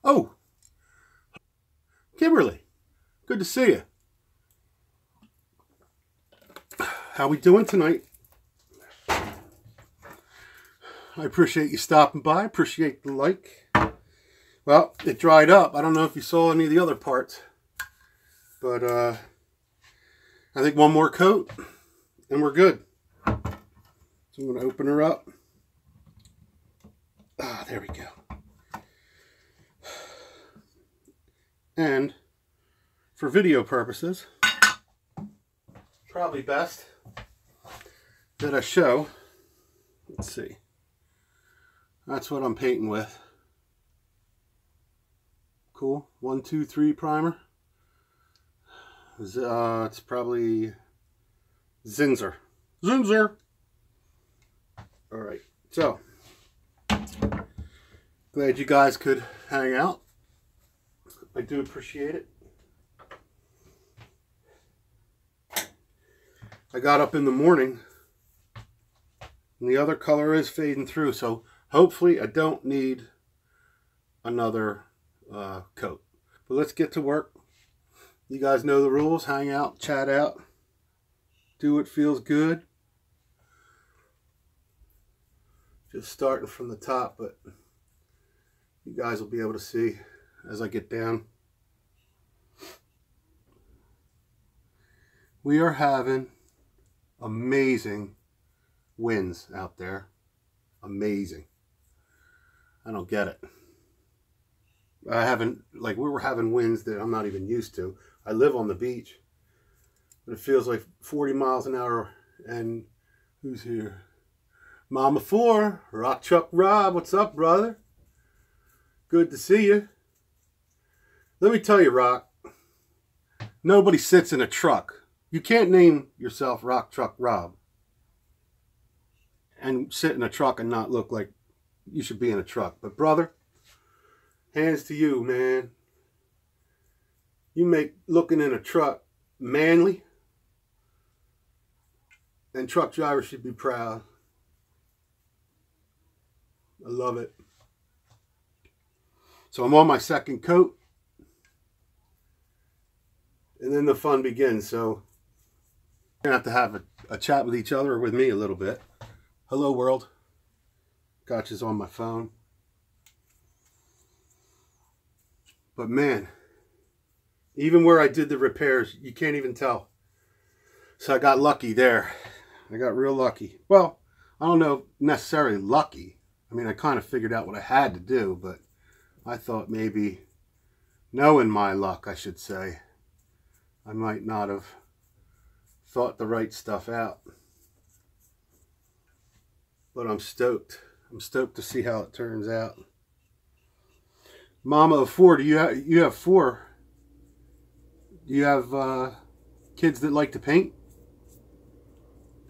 Oh, Kimberly, good to see you. How we doing tonight? I appreciate you stopping by. Appreciate the like. Well, it dried up. I don't know if you saw any of the other parts, but I think one more coat and we're good. So I'm going to open her up. Ah, there we go. And for video purposes, probably best that I show. Let's see. That's what I'm painting with. Cool. 1, 2, 3 primer. It's probably Zinsser. Zinsser. All right. So, glad you guys could hang out. I do appreciate it. I got up in the morning and the other color is fading through, so hopefully I don't need another coat. But let's get to work. You guys know the rules. Hang out, chat out, do what feels good. Just starting from the top, but you guys will be able to see as I get down. We are having amazing winds out there. Amazing. I don't get it. We were having winds that I'm not even used to. I live on the beach, but it feels like 40 miles an hour. And who's here? Mama 4, Rock Truck Rob. What's up, brother? Good to see you. Let me tell you, Rock, nobody sits in a truck. You can't name yourself Rock Truck Rob and sit in a truck and not look like you should be in a truck. But brother, hands to you, man. You make looking in a truck manly, and truck drivers should be proud. I love it. So I'm on my second coat, and then the fun begins. So you're gonna have a chat with each other or with me a little bit. Hello world. Gotcha's on my phone. But man, even where I did the repairs, you can't even tell. So I got lucky there. I got real lucky. Well, I don't know necessarily lucky. I mean, I kind of figured out what I had to do, but I thought maybe, knowing my luck, I should say, I might not have thought the right stuff out. But I'm stoked. I'm stoked to see how it turns out. Mama of 4, you have 4? Do you have kids that like to paint?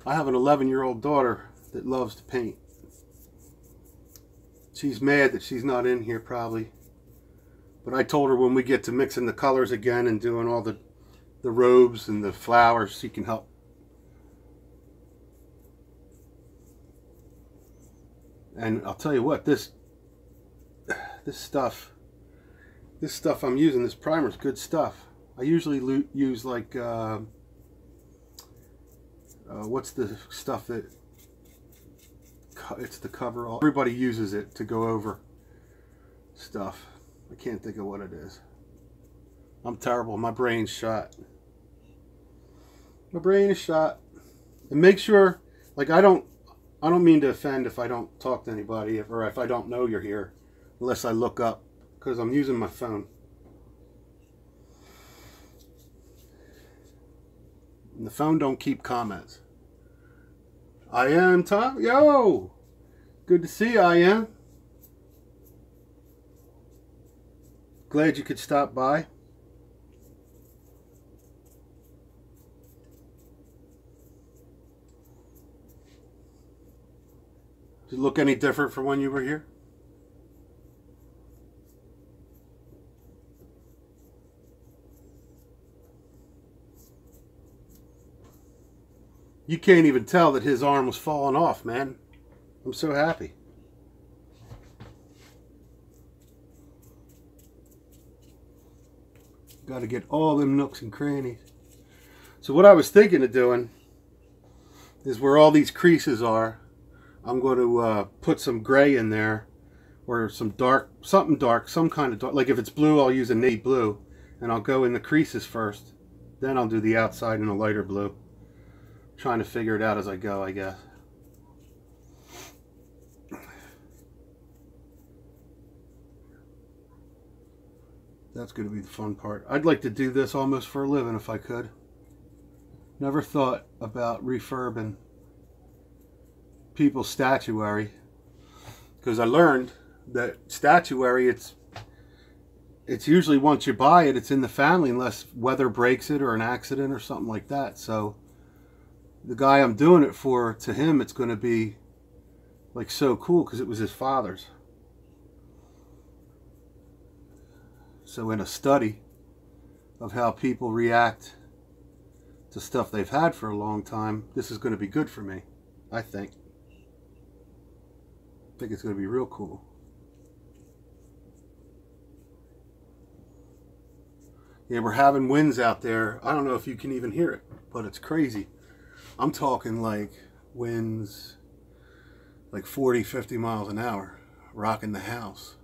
I have an 11-year-old daughter that loves to paint. She's mad that she's not in here probably. But I told her when we get to mixing the colors again and doing all the robes and the flowers, she can help. And I'll tell you what, this stuff I'm using, this primer is good stuff. I usually use like, what's the stuff that, it's the coverall. Everybody uses it to go over stuff. I can't think of what it is. I'm terrible. My brain's shot. My brain is shot. And make sure, like, I don't mean to offend if I don't talk to anybody or if I don't know you're here, unless I look up, because I'm using my phone. And the phone don't keep comments. I am Tom. Yo! Good to see you, I am. Glad you could stop by. Did it look any different from when you were here? You can't even tell that his arm was falling off, man. I'm so happy. Got to get all them nooks and crannies. So what I was thinking of doing is where all these creases are, I'm going to put some gray in there, or some dark, something dark, some kind of dark. Like if it's blue, I'll use a navy blue, and I'll go in the creases first. Then I'll do the outside in a lighter blue. Trying to figure it out as I go, I guess. That's going to be the fun part. I'd like to do this almost for a living if I could. Never thought about refurbing people's statuary, because I learned that statuary, it's usually once you buy it, it's in the family unless weather breaks it or an accident or something like that. So the guy I'm doing it for, to him, it's going to be like so cool because it was his father's. So in a study of how people react to stuff they've had for a long time, this is going to be good for me, I think. I think it's going to be real cool. Yeah, we're having winds out there. I don't know if you can even hear it, but it's crazy. I'm talking like winds like 40, 50 miles an hour, rocking the house.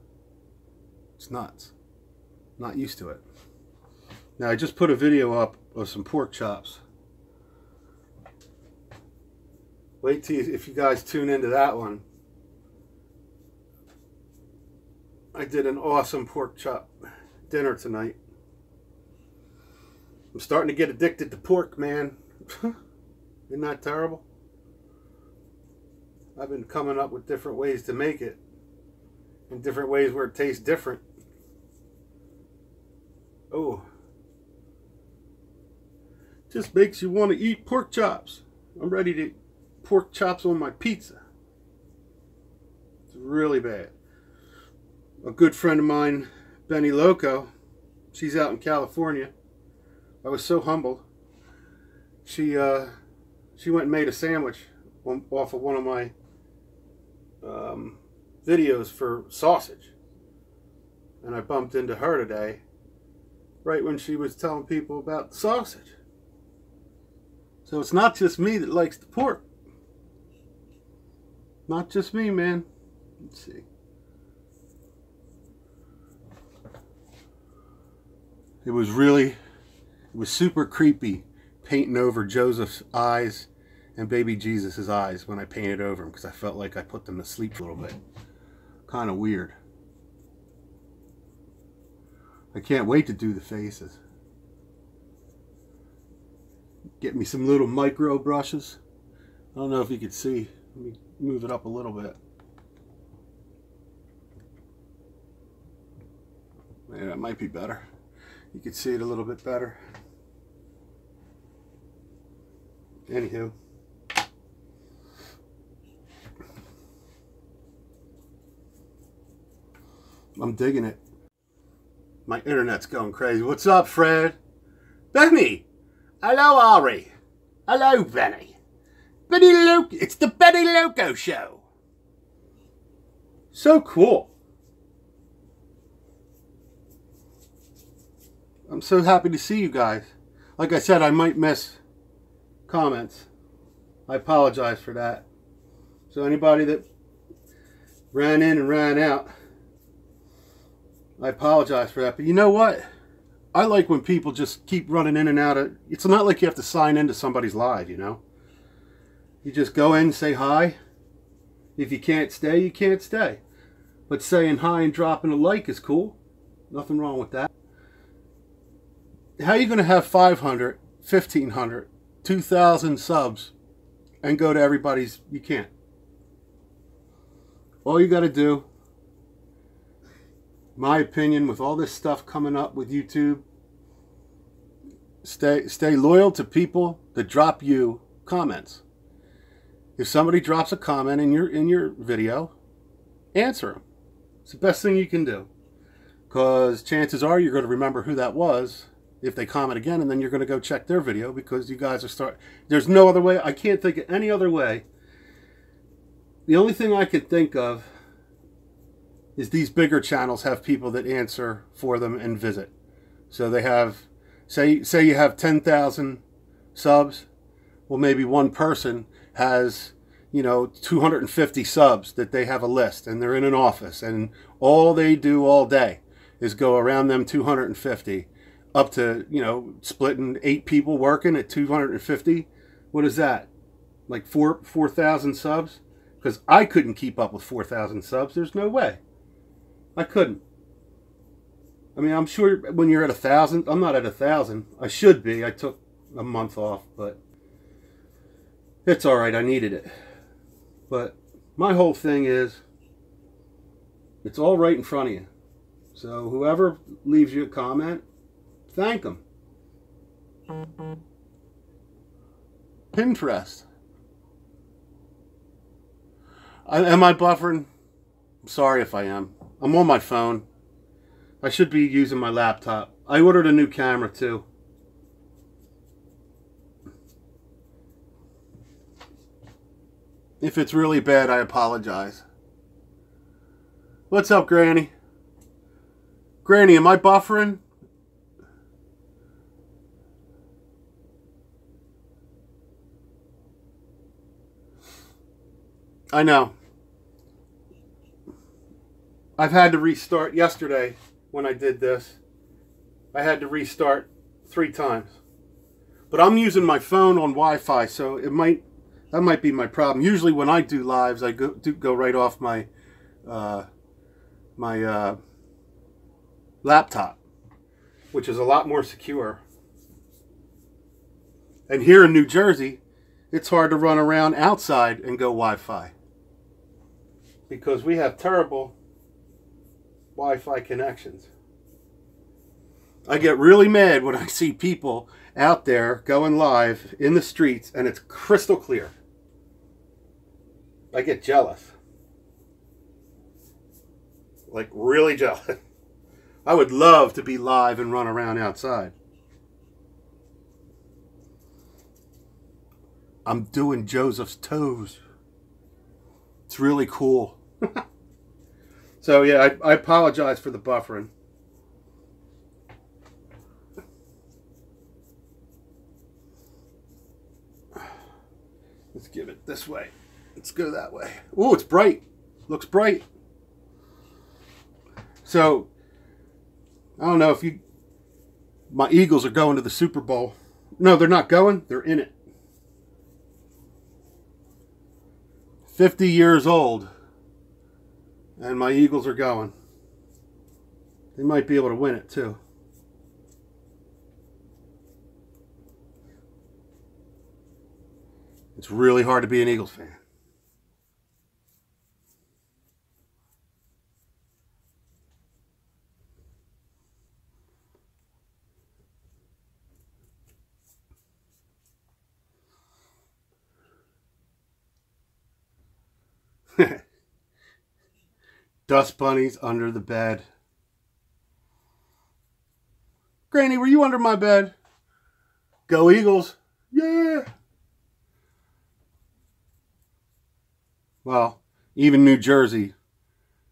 It's nuts. Not used to it. Now I just put a video up of some pork chops. Wait till if you guys tune into that one. I did an awesome pork chop dinner tonight. I'm starting to get addicted to pork, man. Isn't that terrible? I've been coming up with different ways to make it, and different ways where it tastes different. Oh, just makes you want to eat pork chops. I'm ready to eat pork chops on my pizza. It's really bad. A good friend of mine, Benny Loco, she's out in California. I was so humbled. She went and made a sandwich off of one of my videos for sausage, and I bumped into her today right when she was telling people about the sausage. So it's not just me that likes the pork. Not just me, man. Let's see. It was super creepy painting over Joseph's eyes and baby Jesus' eyes when I painted over them, because I felt like I put them to sleep a little bit. Kind of weird. I can't wait to do the faces. Get me some little micro brushes. I don't know if you can see. Let me move it up a little bit. Yeah, that might be better. You can see it a little bit better. Anywho. I'm digging it. My internet's going crazy. What's up, Fred? Benny! Hello, Ari. Hello, Benny. Benny Loco. It's the Benny Loco Show. So cool. I'm so happy to see you guys. Like I said, I might miss comments. I apologize for that. So anybody that ran in and ran out, I apologize for that. But you know what? I like when people just keep running in and out of... It's not like you have to sign into somebody's live, you know? You just go in and say hi. If you can't stay, you can't stay. But saying hi and dropping a like is cool. Nothing wrong with that. How are you going to have 500, 1,500, 2,000 subs and go to everybody's... You can't. All you got to do, my opinion, with all this stuff coming up with YouTube, stay loyal to people that drop you comments. If somebody drops a comment in your video, answer them. It's the best thing you can do, because chances are you're going to remember who that was if they comment again, and then you're going to go check their video, because you guys are there's no other way. I can't think of any other way. The only thing I could think of is these bigger channels have people that answer for them and visit. So they have, say you have 10,000 subs. Well, maybe one person has, 250 subs that they have a list, and they're in an office, and all they do all day is go around them 250 up to, splitting 8 people working at 250. What is that? Like 4,000 subs? Because I couldn't keep up with 4,000 subs. There's no way. I couldn't. I mean, I'm sure when you're at 1,000, I'm not at 1,000. I should be. I took a month off, but it's all right. I needed it. But my whole thing is, it's all right in front of you. So whoever leaves you a comment, thank them. Pinterest. Am I buffering? I'm sorry if I am. I'm on my phone. I should be using my laptop. I ordered a new camera too. If it's really bad, I apologize. What's up, Granny? Granny, am I buffering? I know. I've had to restart yesterday when I did this. I had to restart 3 times. But I'm using my phone on Wi-Fi, so that might be my problem. Usually when I do lives, I go right off my laptop, which is a lot more secure. And here in New Jersey, it's hard to run around outside and go Wi-Fi, because we have terrible Wi-Fi connections. I get really mad when I see people out there going live in the streets and it's crystal clear. I get jealous. Like, really jealous. I would love to be live and run around outside. I'm doing Joseph's toes. It's really cool. So yeah, I apologize for the buffering. Let's give it this way. Let's go that way. Oh, it's bright. Looks bright. So, I don't know if my Eagles are going to the Super Bowl. No, they're not going. They're in it. 50 years old. And my Eagles are going. They might be able to win it too. It's really hard to be an Eagles fan. Dust bunnies under the bed. Granny, were you under my bed? Go Eagles. Yeah. Well, even New Jersey,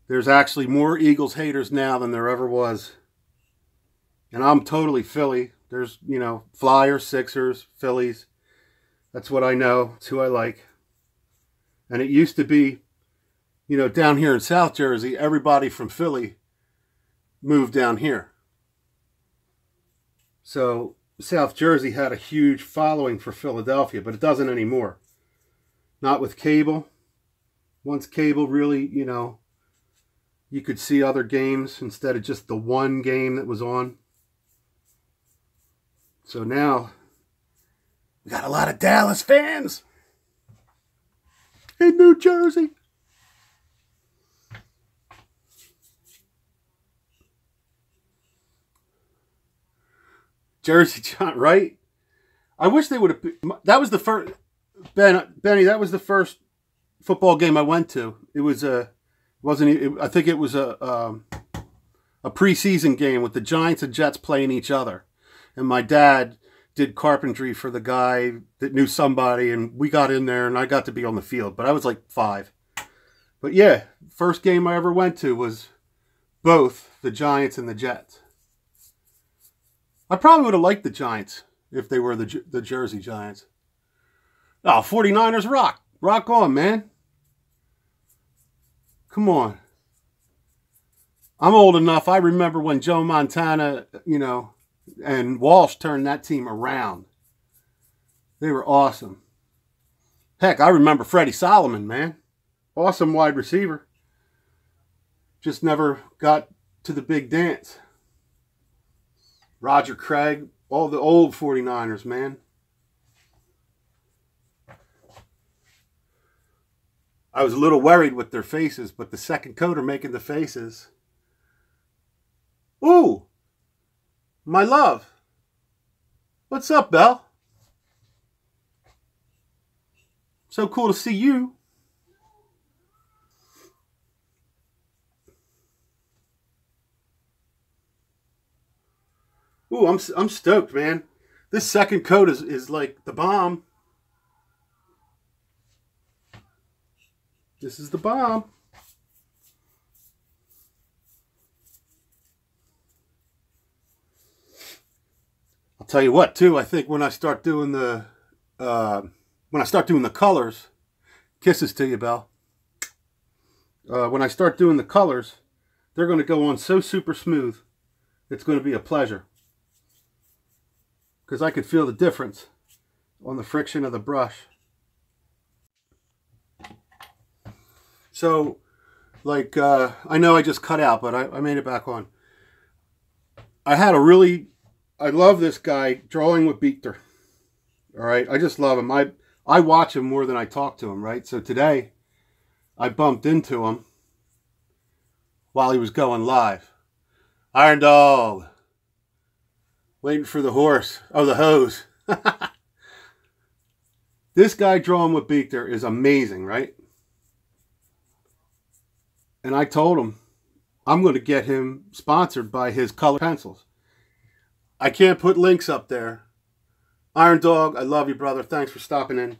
there's actually more Eagles haters now than there ever was. And I'm totally Philly. There's, Flyers, Sixers, Phillies. That's what I know. It's who I like. And it used to be, down here in South Jersey, everybody from Philly moved down here. So South Jersey had a huge following for Philadelphia, but it doesn't anymore. Not with cable. Once cable really, you could see other games instead of just the one game that was on. So now, we got a lot of Dallas fans in New Jersey. Jersey John, right? I wish they would have. That was the first. Benny, that was the first football game I went to. It was I think it was a preseason game with the Giants and Jets playing each other, and my dad did carpentry for the guy that knew somebody, and we got in there, and I got to be on the field, but I was like 5. But yeah, first game I ever went to was both the Giants and the Jets. I probably would have liked the Giants if they were the Jersey Giants. Oh, 49ers rock. Rock on, man. Come on. I'm old enough. I remember when Joe Montana, you know, and Walsh turned that team around. They were awesome. Heck, I remember Freddie Solomon, man. Awesome wide receiver. Just never got to the big dance. Roger Craig, all the old 49ers, man. I was a little worried with their faces, but the second coder making the faces. Ooh, my love. What's up, Belle? So cool to see you. Ooh, I'm stoked, man. This second coat is like the bomb. This is the bomb. I'll tell you what, too. I think when I start doing the colors, kisses to you, Belle. When I start doing the colors, they're going to go on so super smooth. It's going to be a pleasure. Because I could feel the difference on the friction of the brush. So, like, I know I just cut out, but I made it back on. I love this guy, Drawing with Beekter. All right, I just love him. I watch him more than I talk to him, right? So today, I bumped into him while he was going live. Iron Dog. Waiting for the horse. Oh, the hose. This guy, Drawing with Beekter, is amazing, right? And I told him, I'm going to get him sponsored by his color pencils. I can't put links up there. Iron Dog, I love you, brother. Thanks for stopping in.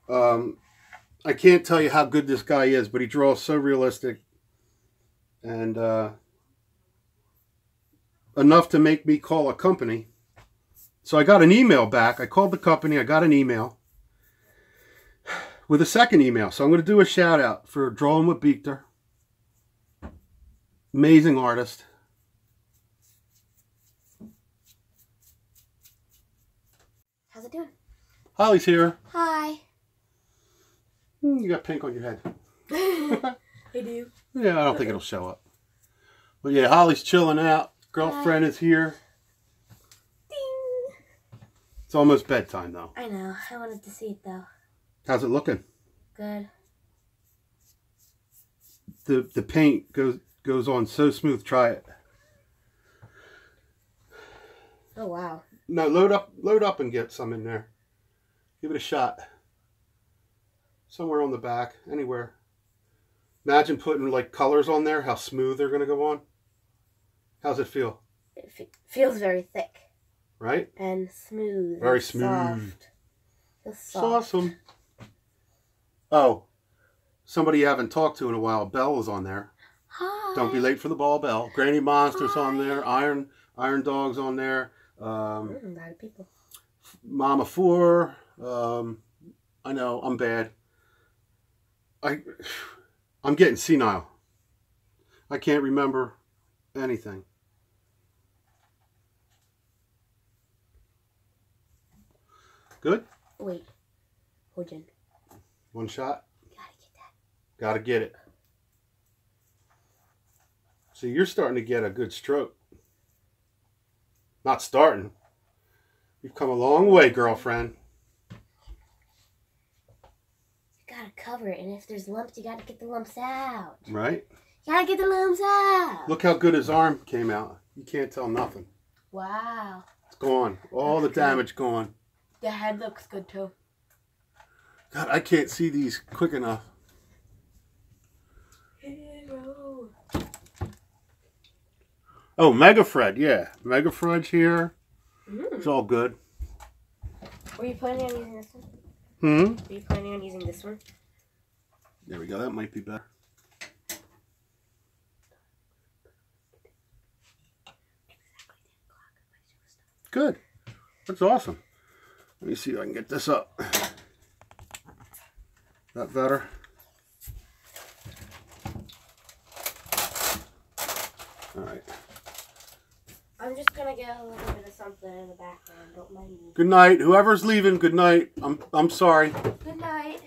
I can't tell you how good this guy is, but he draws so realistic. And enough to make me call a company. So I got an email back. I called the company. I got an email with a second email. So I'm going to do a shout out for Drawing with Beekter. Amazing artist. How's it doing? Holly's here. Hi. You got pink on your head. I do. Yeah, I don't think it'll show up. But yeah, Holly's chilling out. Girlfriend is here. Ding. It's almost bedtime though. I know. I wanted to see it though. How's it looking? Good. The paint goes on so smooth. Try it. Oh wow. No, load up and get some in there. Give it a shot. Somewhere on the back, anywhere. Imagine putting like colors on there, how smooth they're going to go on. How's it feel? It feels very thick. Right? And smooth. Very and smooth. Soft. It's soft. Awesome. Oh, somebody you haven't talked to in a while. Belle is on there. Hi. Don't be late for the ball, Belle. Granny Monster's Hi. on there. Iron Dog's on there. A lot of people. Mama 4. I know, I'm bad. I'm getting senile. I can't remember anything. Good? Wait. Hold on. One shot? Gotta get that. Gotta get it. See, you're starting to get a good stroke. Not starting. You've come a long way, girlfriend. You gotta cover it, and if there's lumps, you gotta get the lumps out. Right? You gotta get the lumps out. Look how good his arm came out. You can't tell nothing. Wow. It's gone. All the damage gone. The head looks good too. God, I can't see these quick enough. Hero. Oh, Mega Fred, yeah. Mega Fred's here. It's all good. Were you planning on using this one? Hmm? Were you planning on using this one? There we go. That might be better. good. That's awesome. Let me see if I can get this up. That better? All right. I'm just gonna get a little bit of something in the background. Don't mind me. Good night. Whoever's leaving, good night. I'm sorry. Good night.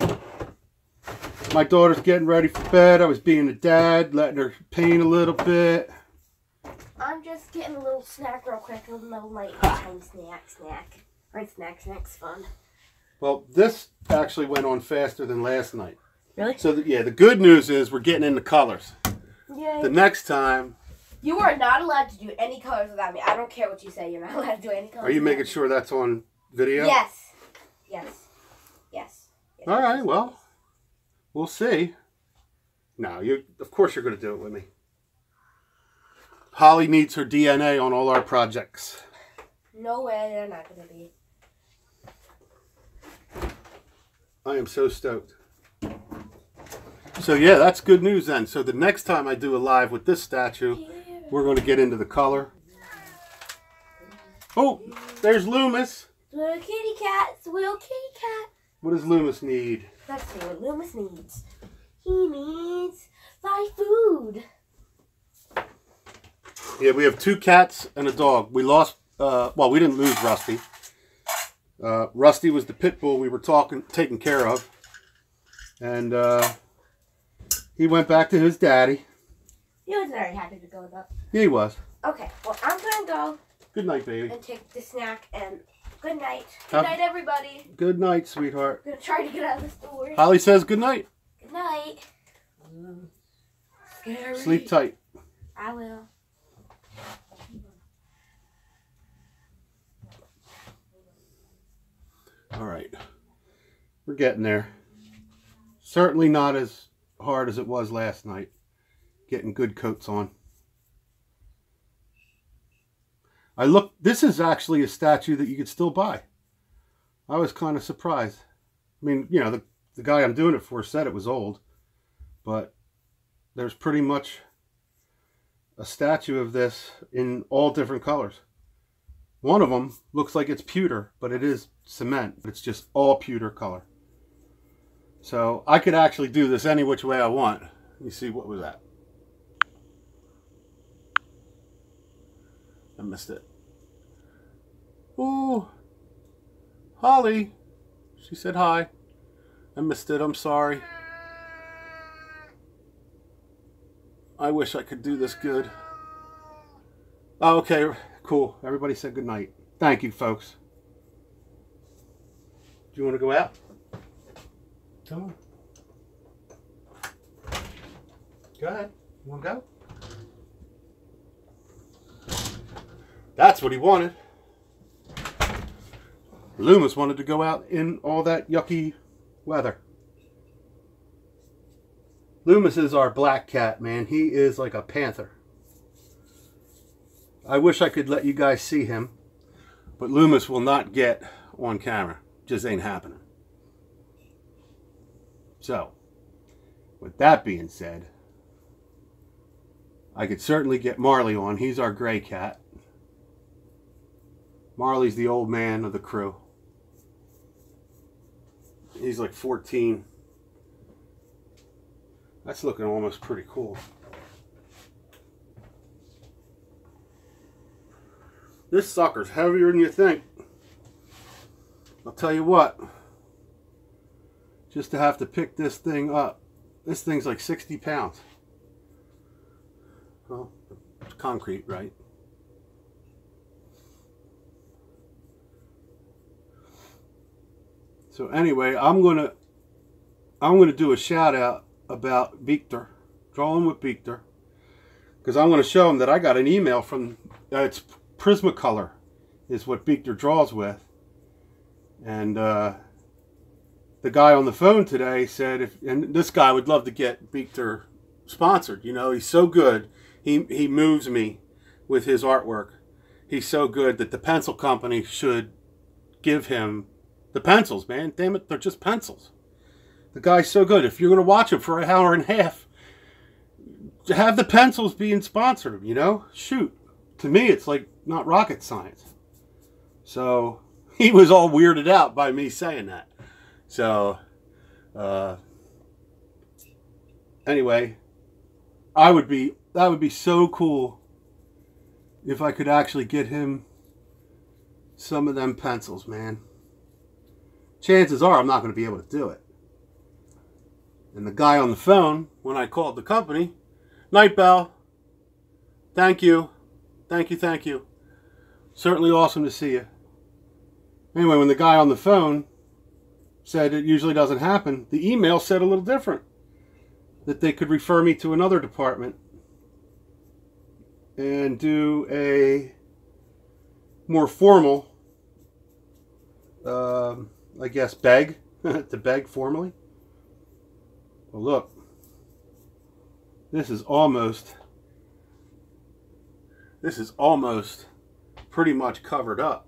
My daughter's getting ready for bed. I was being a dad, letting her paint a little bit. I'm just getting a little snack real quick. A little nighttime snack. Right, snack's fun. Well, this actually went on faster than last night. Really? So, yeah, the good news is we're getting into colors. Yay. The next time... You are not allowed to do any colors without me. I don't care what you say. You're not allowed to do any colors. Are you making sure that's on video? Yes. Yes. All right, well, we'll see. No, of course you're going to do it with me. Holly needs her DNA on all our projects. No way, they're not going to be. I am so stoked. So yeah, that's good news then. So the next time I do a live with this statue, we're going to get into the color. Oh, there's Loomis. Little kitty cat. It's a little kitty cat. What does Loomis need? Let's see what Loomis needs. He needs my food. Yeah, we have 2 cats and a dog. We lost, well, we didn't lose Rusty. Rusty was the pit bull we were taking care of. And he went back to his daddy. He was very happy to go though. Yeah, he was. Okay, well, I'm going to go Good night, baby. and take the snack and good night. Good night, everybody. Good night, sweetheart. I'm going to try to get out of the store. Holly says good night. Good night. Scary. Sleep tight. I will. All right. We're getting there. Certainly not as hard as it was last night. Getting good coats on. This is actually a statue that you could still buy. I was kind of surprised. I mean, you know, the guy I'm doing it for said it was old. But there's pretty much a statue of this in all different colors. One of them looks like it's pewter, but it is cement. It's just all pewter color. So I could actually do this any which way I want. Let me see, what was that? I missed it. Oh, Holly. She said hi. I missed it. I'm sorry. I wish I could do this good. Oh, okay, cool. Everybody said good night. Thank you, folks. Do you want to go out? Come on. Go ahead. You want to go? That's what he wanted. Loomis wanted to go out in all that yucky weather. Loomis is our black cat, man. He is like a panther. I wish I could let you guys see him, but Loomis will not get on camera. Just ain't happening. So, with that being said, I could certainly get Marley on. He's our gray cat. Marley's the old man of the crew. He's like 14. That's looking almost pretty cool. This sucker's heavier than you think. I'll tell you what. Just to have to pick this thing up. This thing's like 60 pounds. Well, it's concrete, right? So anyway, I'm gonna do a shout out about Victor, drawing with Victor, because I'm gonna show him that I got an email from it's Prismacolor, is what Victor draws with, and the guy on the phone today said and this guy would love to get Victor sponsored. You know, he's so good. He moves me with his artwork. He's so good that the pencil company should give him the pencils, man. Damn it, they're just pencils. The guy's so good. If you're going to watch him for an hour and a half, have the pencils being sponsored, you know? Shoot. To me, it's like not rocket science. So he was all weirded out by me saying that. So anyway, that would be so cool if I could actually get him some of them pencils, man. Chances are I'm not going to be able to do it. And the guy on the phone, when I called the company, "Night Bell, thank you. Thank you, thank you. Certainly awesome to see you." Anyway, when the guy on the phone said it usually doesn't happen, the email said a little different. That they could refer me to another department and do a more formal, I guess, beg, to beg formally. Well, look, this is almost pretty much covered up.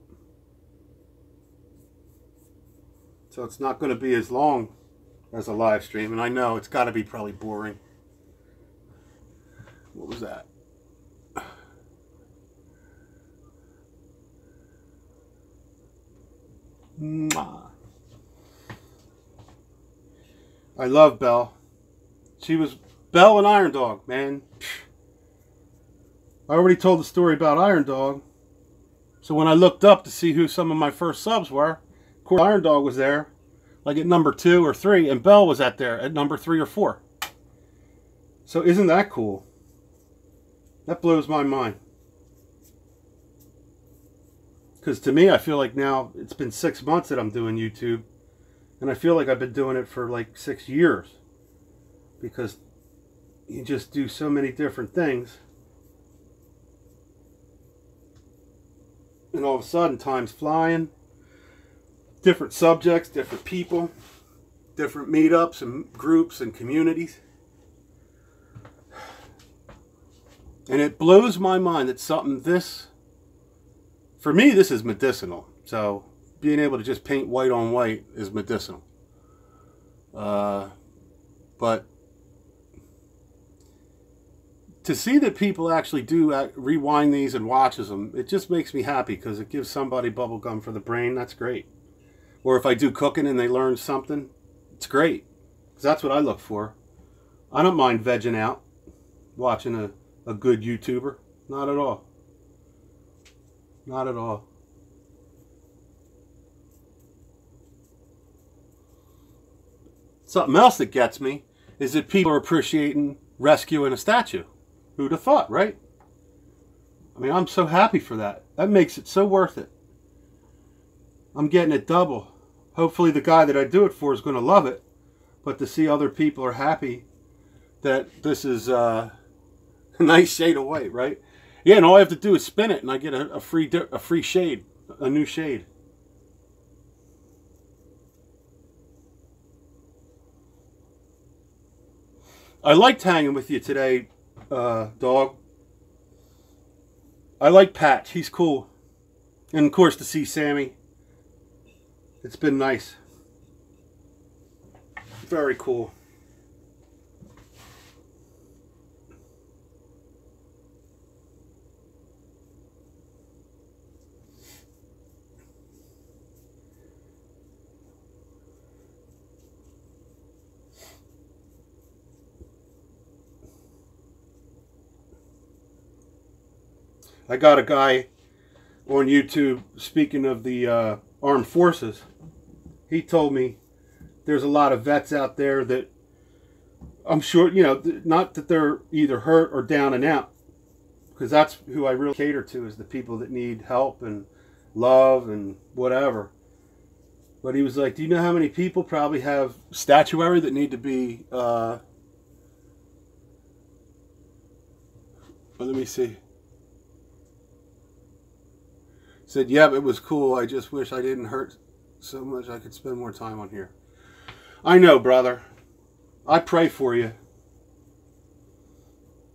So it's not going to be as long as a live stream, and I know it's got to be probably boring. What was that? Mwah. I love Belle. She was Belle and Iron Dog, man. I already told the story about Iron Dog. So when I looked up to see who some of my first subs were, of course Iron Dog was there, like at number 2 or 3, and Belle was there at number 3 or 4. So isn't that cool? That blows my mind. Because to me, I feel like now it's been 6 months that I'm doing YouTube, and I feel like I've been doing it for like 6 years. Because you just do so many different things. And all of a sudden, time's flying. Different subjects, different people, different meetups and groups and communities. And it blows my mind that something this, for me, this is medicinal. So being able to just paint white on white is medicinal. But to see that people actually do rewind these and watches them, it just makes me happy because it gives somebody bubble gum for the brain. That's great. Or if I do cooking and they learn something, it's great. Because that's what I look for. I don't mind vegging out, watching a good YouTuber. Not at all. Not at all. Something else that gets me is that people are appreciating rescuing a statue. Who'd have thought, right? I mean, I'm so happy for that. That makes it so worth it. I'm getting it double. Hopefully the guy that I do it for is going to love it. But to see other people are happy that this is a nice shade of white, right? Yeah, and all I have to do is spin it and I get a free shade, a new shade. I liked hanging with you today, dog. I like Patch. He's cool. And of course to see Sammy. It's been nice. Very cool. I got a guy on YouTube, speaking of the armed forces, he told me there's a lot of vets out there that I'm sure, you know, not that they're either hurt or down and out, because that's who I really cater to, is the people that need help and love and whatever. But he was like, do you know how many people probably have statuary that need to be, let me see. Said, yeah, it was cool. I just wish I didn't hurt so much. I could spend more time on here. I know, brother. I pray for you.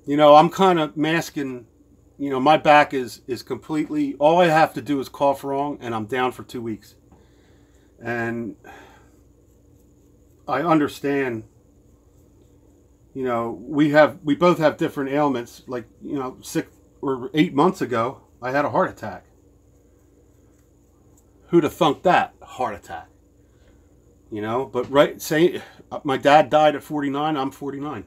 You know, I'm kind of masking, you know, my back is completely, all I have to do is cough wrong and I'm down for 2 weeks. And I understand, you know, we both have different ailments. Like, you know, 6 or 8 months ago, I had a heart attack. Who'd have thunk that? Heart attack. You know, but right, say my dad died at 49, I'm 49.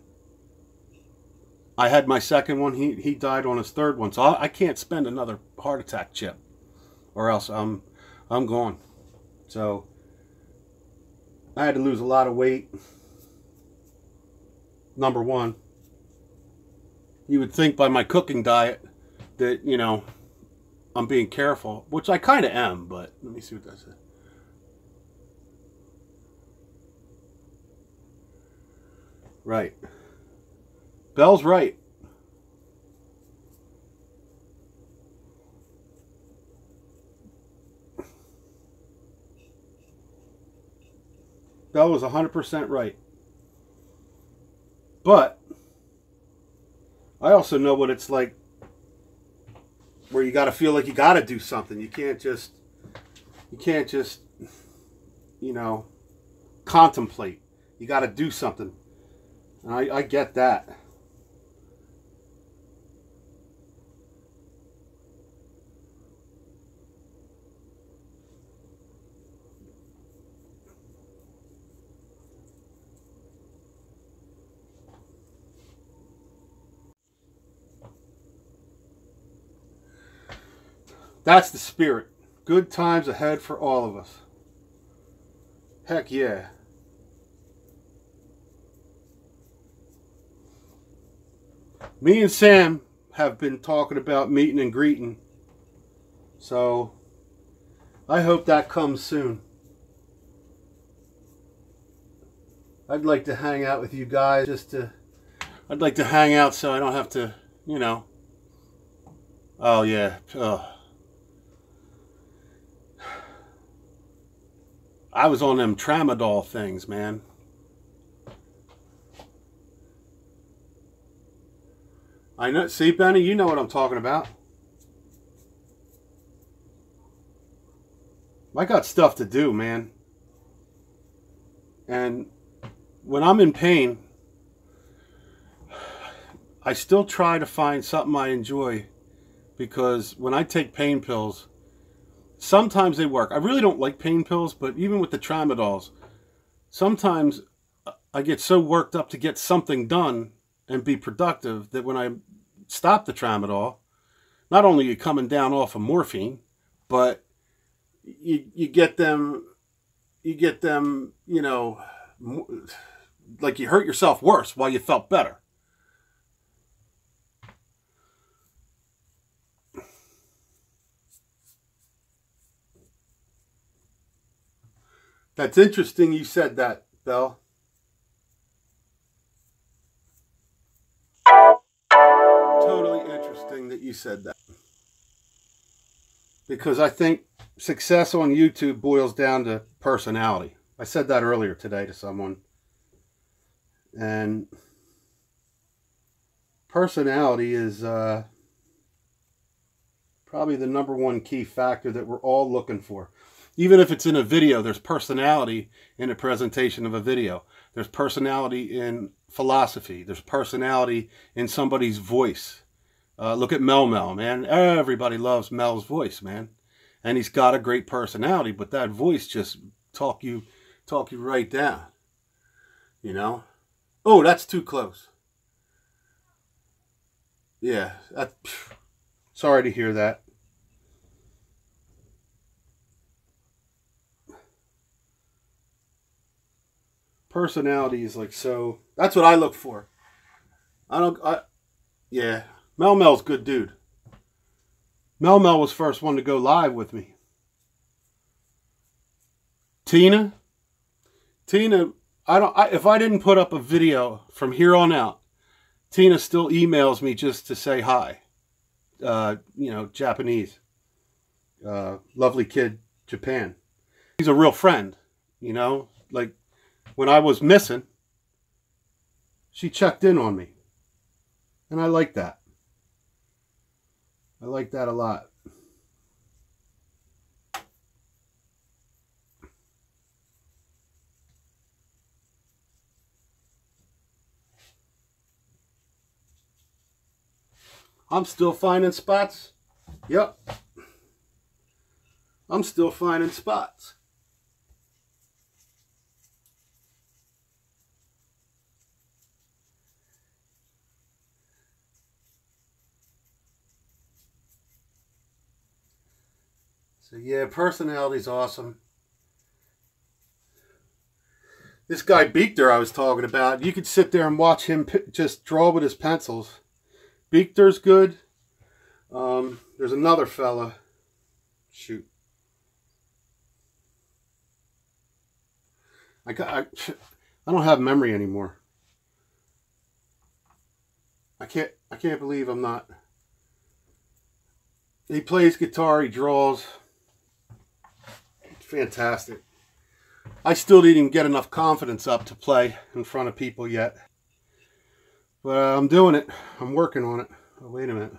I had my second one, he died on his third one. So I can't spend another heart attack chip, or else I'm gone. So I had to lose a lot of weight. Number one. You would think by my cooking diet that, you know, I'm being careful, which I kind of am, but let me see what that says. Right. Bell's right. Bell was 100% right. But I also know what it's like where you got to feel like you got to do something. You can't just, you know, contemplate. You got to do something. And I get that. That's the spirit. Good times ahead for all of us. Heck yeah. Me and Sam have been talking about meeting and greeting. So I hope that comes soon. I'd like to hang out with you guys I'd like to hang out so I don't have to, you know. Oh yeah. Ugh. I was on them tramadol things, man. I know. See, Benny, you know what I'm talking about. I got stuff to do, man. And when I'm in pain, I still try to find something I enjoy, because when I take pain pills, sometimes they work. I really don't like pain pills, but even with the tramadols, sometimes I get so worked up to get something done and be productive that when I stop the tramadol, not only are you coming down off of morphine, but you get them, you know, like you hurt yourself worse while you felt better. That's interesting you said that, Belle. Totally interesting that you said that. Because I think success on YouTube boils down to personality. I said that earlier today to someone. And personality is probably the #1 key factor that we're all looking for. Even if it's in a video, there's personality in a presentation of a video. There's personality in philosophy. There's personality in somebody's voice. Look at Mel, man. Everybody loves Mel's voice, man. And he's got a great personality, but that voice just talk you right down. You know? Oh, that's too close. Yeah. Sorry to hear that. Personality is like so. That's what I look for. Yeah. Mel's good dude. Mel was first one to go live with me. Tina, if I didn't put up a video from here on out, Tina still emails me just to say hi. You know, Japanese. Lovely kid, Japan. He's a real friend, you know, like when I was missing, she checked in on me. And I like that. I like that a lot. I'm still finding spots. Yep. I'm still finding spots. So yeah, personality's awesome. This guy Beekter I was talking about, you could sit there and watch him just draw with his pencils. Beekter's good. There's another fella. Shoot. I don't have memory anymore. I can't believe I'm not. He plays guitar, he draws. Fantastic. I still didn't get enough confidence up to play in front of people yet. But I'm doing it. I'm working on it. Oh, wait a minute.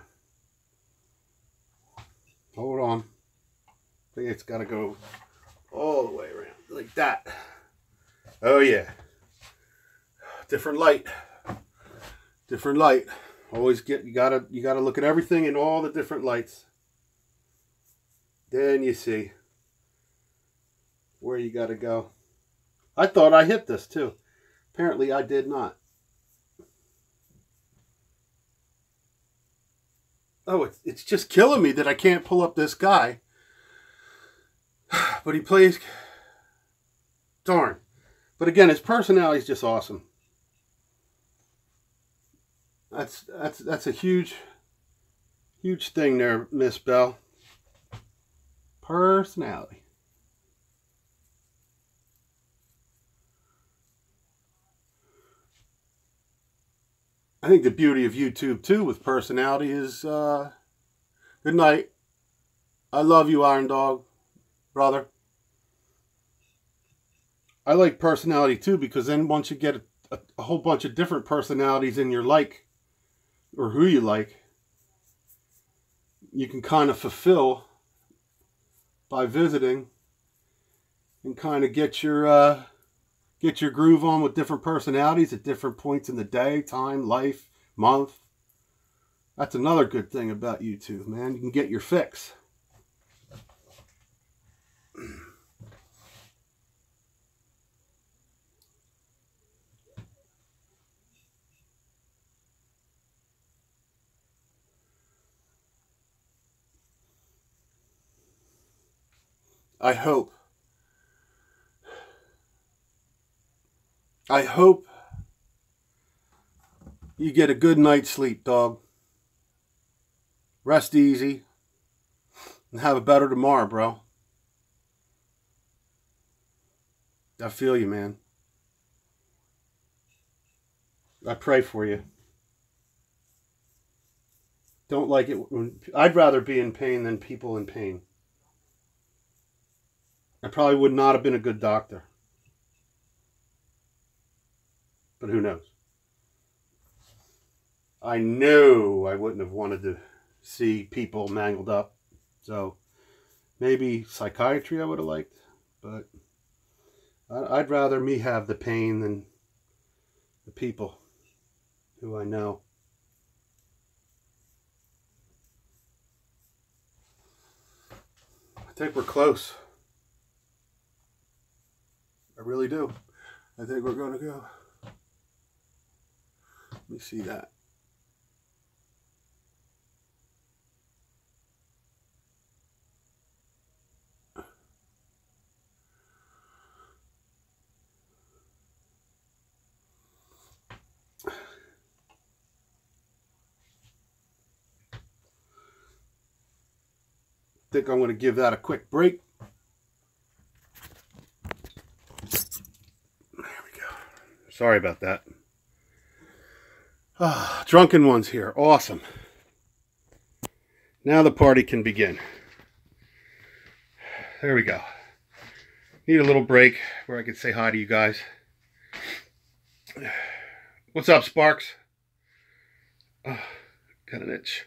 Hold on. I think it's got to go all the way around. Like that. Oh, yeah. Different light. Different light. Always you gotta look at everything in all the different lights. Then you see where you got to go. I thought I hit this too. Apparently I did not. Oh, it's just killing me that I can't pull up this guy. But he plays... Darn. But again, his personality is just awesome. That's a huge thing there, Miss Bell. Personality. I think the beauty of YouTube too with personality is good night. I love you, Iron Dog, brother. I like personality too because then once you get a whole bunch of different personalities in your like or who you like, you can kind of fulfill by visiting and kind of get your groove on with different personalities at different points in the day, time, life, month. That's another good thing about YouTube, man. You can get your fix. I hope you get a good night's sleep, dog. Rest easy. And have a better tomorrow, bro. I feel you, man. I pray for you. Don't like it. I'd rather be in pain than people in pain. I probably would not have been a good doctor. But who knows? I know I wouldn't have wanted to see people mangled up. So maybe psychiatry I would have liked. But I'd rather me have the pain than the people who I know. I think we're close. I really do. I think we're going to go. Let me see that. I think I'm going to give that a quick break. There we go. Sorry about that. Drunken ones here. Awesome. Now the party can begin. There we go. Need a little break where I can say hi to you guys. What's up, Sparks? Oh, got an itch.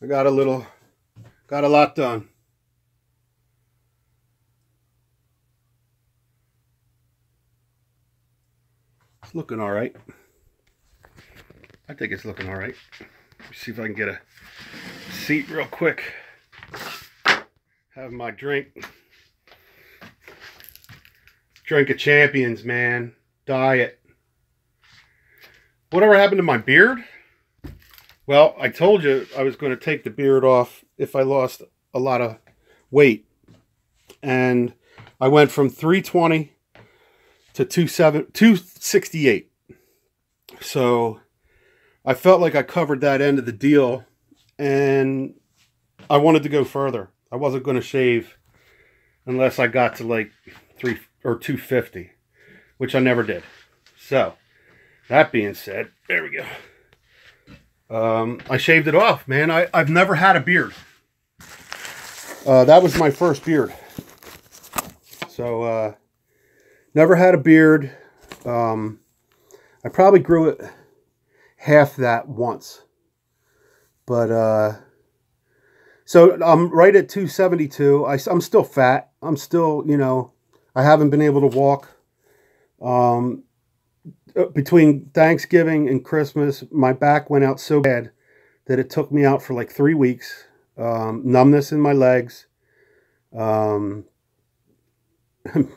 I got a lot done. It's looking all right. I think it's looking all right. Let me see if I can get a seat real quick. Have my drink. Drink of champions, man. Diet. Whatever happened to my beard? Well, I told you I was going to take the beard off if I lost a lot of weight. And I went from 320 to 268. So I felt like I covered that end of the deal. And I wanted to go further. I wasn't going to shave unless I got to like 250, which I never did. So that being said, there we go. I shaved it off, man. I've never had a beard. That was my first beard. So never had a beard. I probably grew it half that once. But so I'm right at 272. I'm still fat. I'm still, you know, I haven't been able to walk. Between Thanksgiving and Christmas, my back went out so bad that it took me out for like 3 weeks. Numbness in my legs.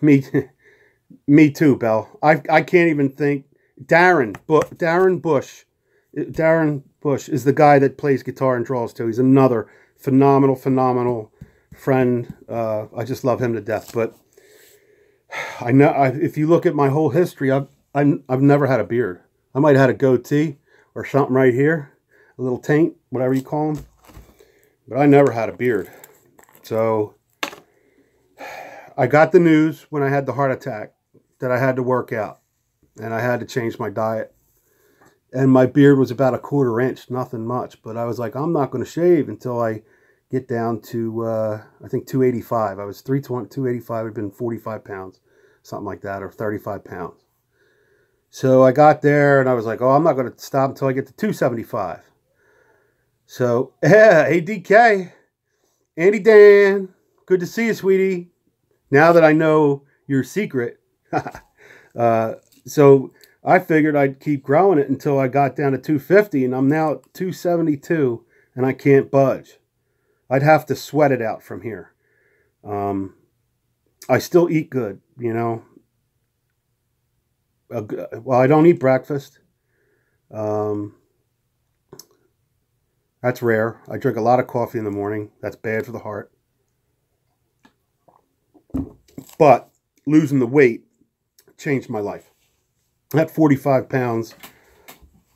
Me too, Belle. I can't even think. Darren Bush is the guy that plays guitar and draws too. He's another phenomenal friend. I just love him to death. But I know if you look at my whole history, I've never had a beard. I might have had a goatee or something right here, a little taint, whatever you call them. But I never had a beard. So I got the news when I had the heart attack that I had to work out and I had to change my diet. And my beard was about a 1/4 inch, nothing much. But I was like, I'm not going to shave until I get down to, I think 285. I was 320, 285, I'd been 45 pounds, something like that, or 35 pounds. So I got there and I was like, oh, I'm not going to stop until I get to 275. So, yeah, hey, DK, Andy Dan, good to see you, sweetie. Now that I know your secret. So I figured I'd keep growing it until I got down to 250, and I'm now at 272, and I can't budge. I'd have to sweat it out from here. I still eat good, you know. Well, I don't eat breakfast. That's rare. I drink a lot of coffee in the morning. That's bad for the heart. But losing the weight changed my life. At 45 pounds,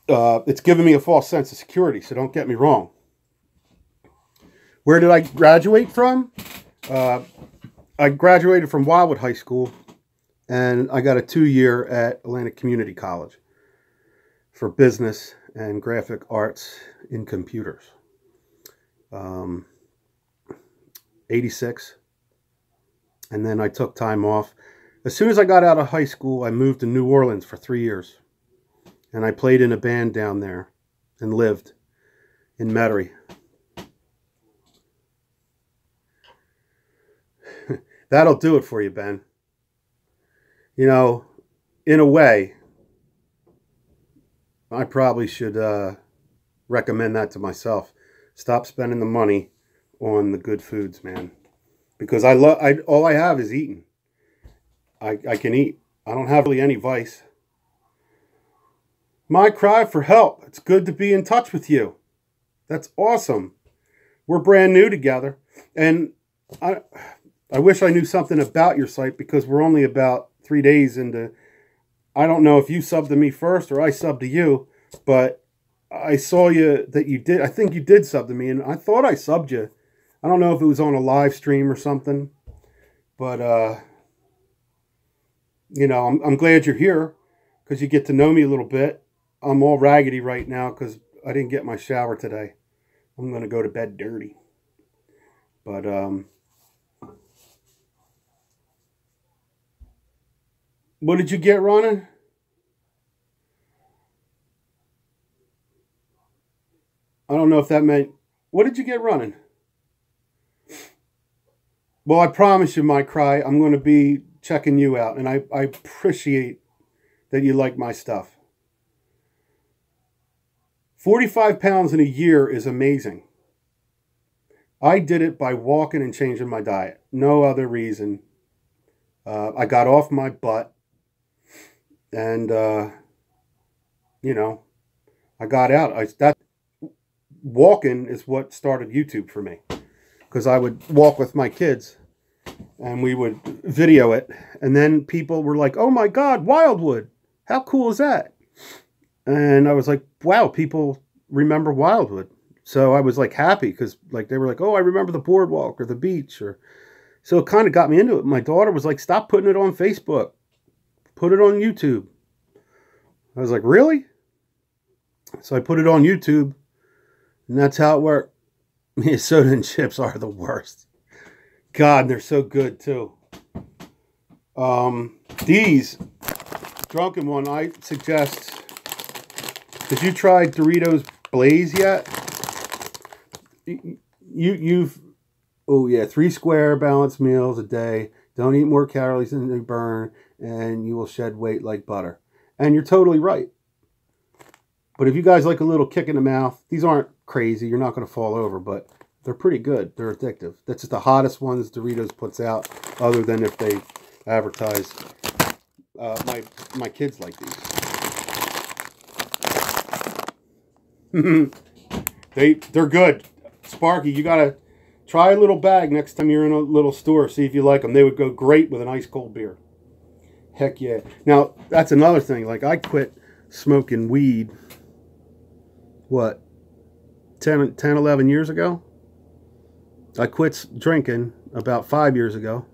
it's given me a false sense of security, so don't get me wrong. Where did I graduate from? I graduated from Wildwood High School, and I got a 2-year at Atlantic Community College for business and graphic arts in computers. 86. And then I took time off. As soon as I got out of high school, I moved to New Orleans for 3 years. And I played in a band down there and lived in Metairie. That'll do it for you, Ben. You know, in a way, I probably should recommend that to myself. Stop spending the money on the good foods, man. Because all I have is eating. I can eat. I don't have really any vice. My cry for help. It's good to be in touch with you. That's awesome. We're brand new together. And I wish I knew something about your site because we're only about 3 days into... I don't know if you subbed to me first or I subbed to you, but I saw that you did. I think you did sub to me, and I thought I subbed you. I don't know if it was on a live stream or something, but... you know, I'm glad you're here because you get to know me a little bit. I'm all raggedy right now because I didn't get my shower today. I'm going to go to bed dirty. But, what did you get running? I don't know if that meant... What did you get running? Well, I promise you, my cry, I'm going to be checking you out. And I appreciate that you like my stuff. 45 pounds in a year is amazing. I did it by walking and changing my diet. No other reason. I got off my butt and, you know, I got out. That walking is what started YouTube for me, because I would walk with my kids and we would video it. And then people were like, oh my God, Wildwood. How cool is that? And I was like, wow, people remember Wildwood. So I was like happy, because like they were like, oh, I remember the boardwalk or the beach. Or so it kind of got me into it. My daughter was like, stop putting it on Facebook. Put it on YouTube. I was like, really? So I put it on YouTube, and that's how it worked. Soda and chips are the worst. God, they're so good too. These Drunken One, I suggest. Have you tried Doritos Blaze yet? You've oh yeah, 3 square balanced meals a day. Don't eat more calories than you burn, and you will shed weight like butter. And you're totally right. But if you guys like a little kick in the mouth, these aren't crazy. You're not going to fall over, but they're pretty good. They're addictive. That's just the hottest ones Doritos puts out, other than if they advertise. My kids like these. They're good. Sparky, you got to try a little bag next time you're in a little store. See if you like them. They would go great with an ice cold beer. Heck yeah. Now, that's another thing. Like, I quit smoking weed, what, 10, 11 years ago? I quit drinking about 5 years ago.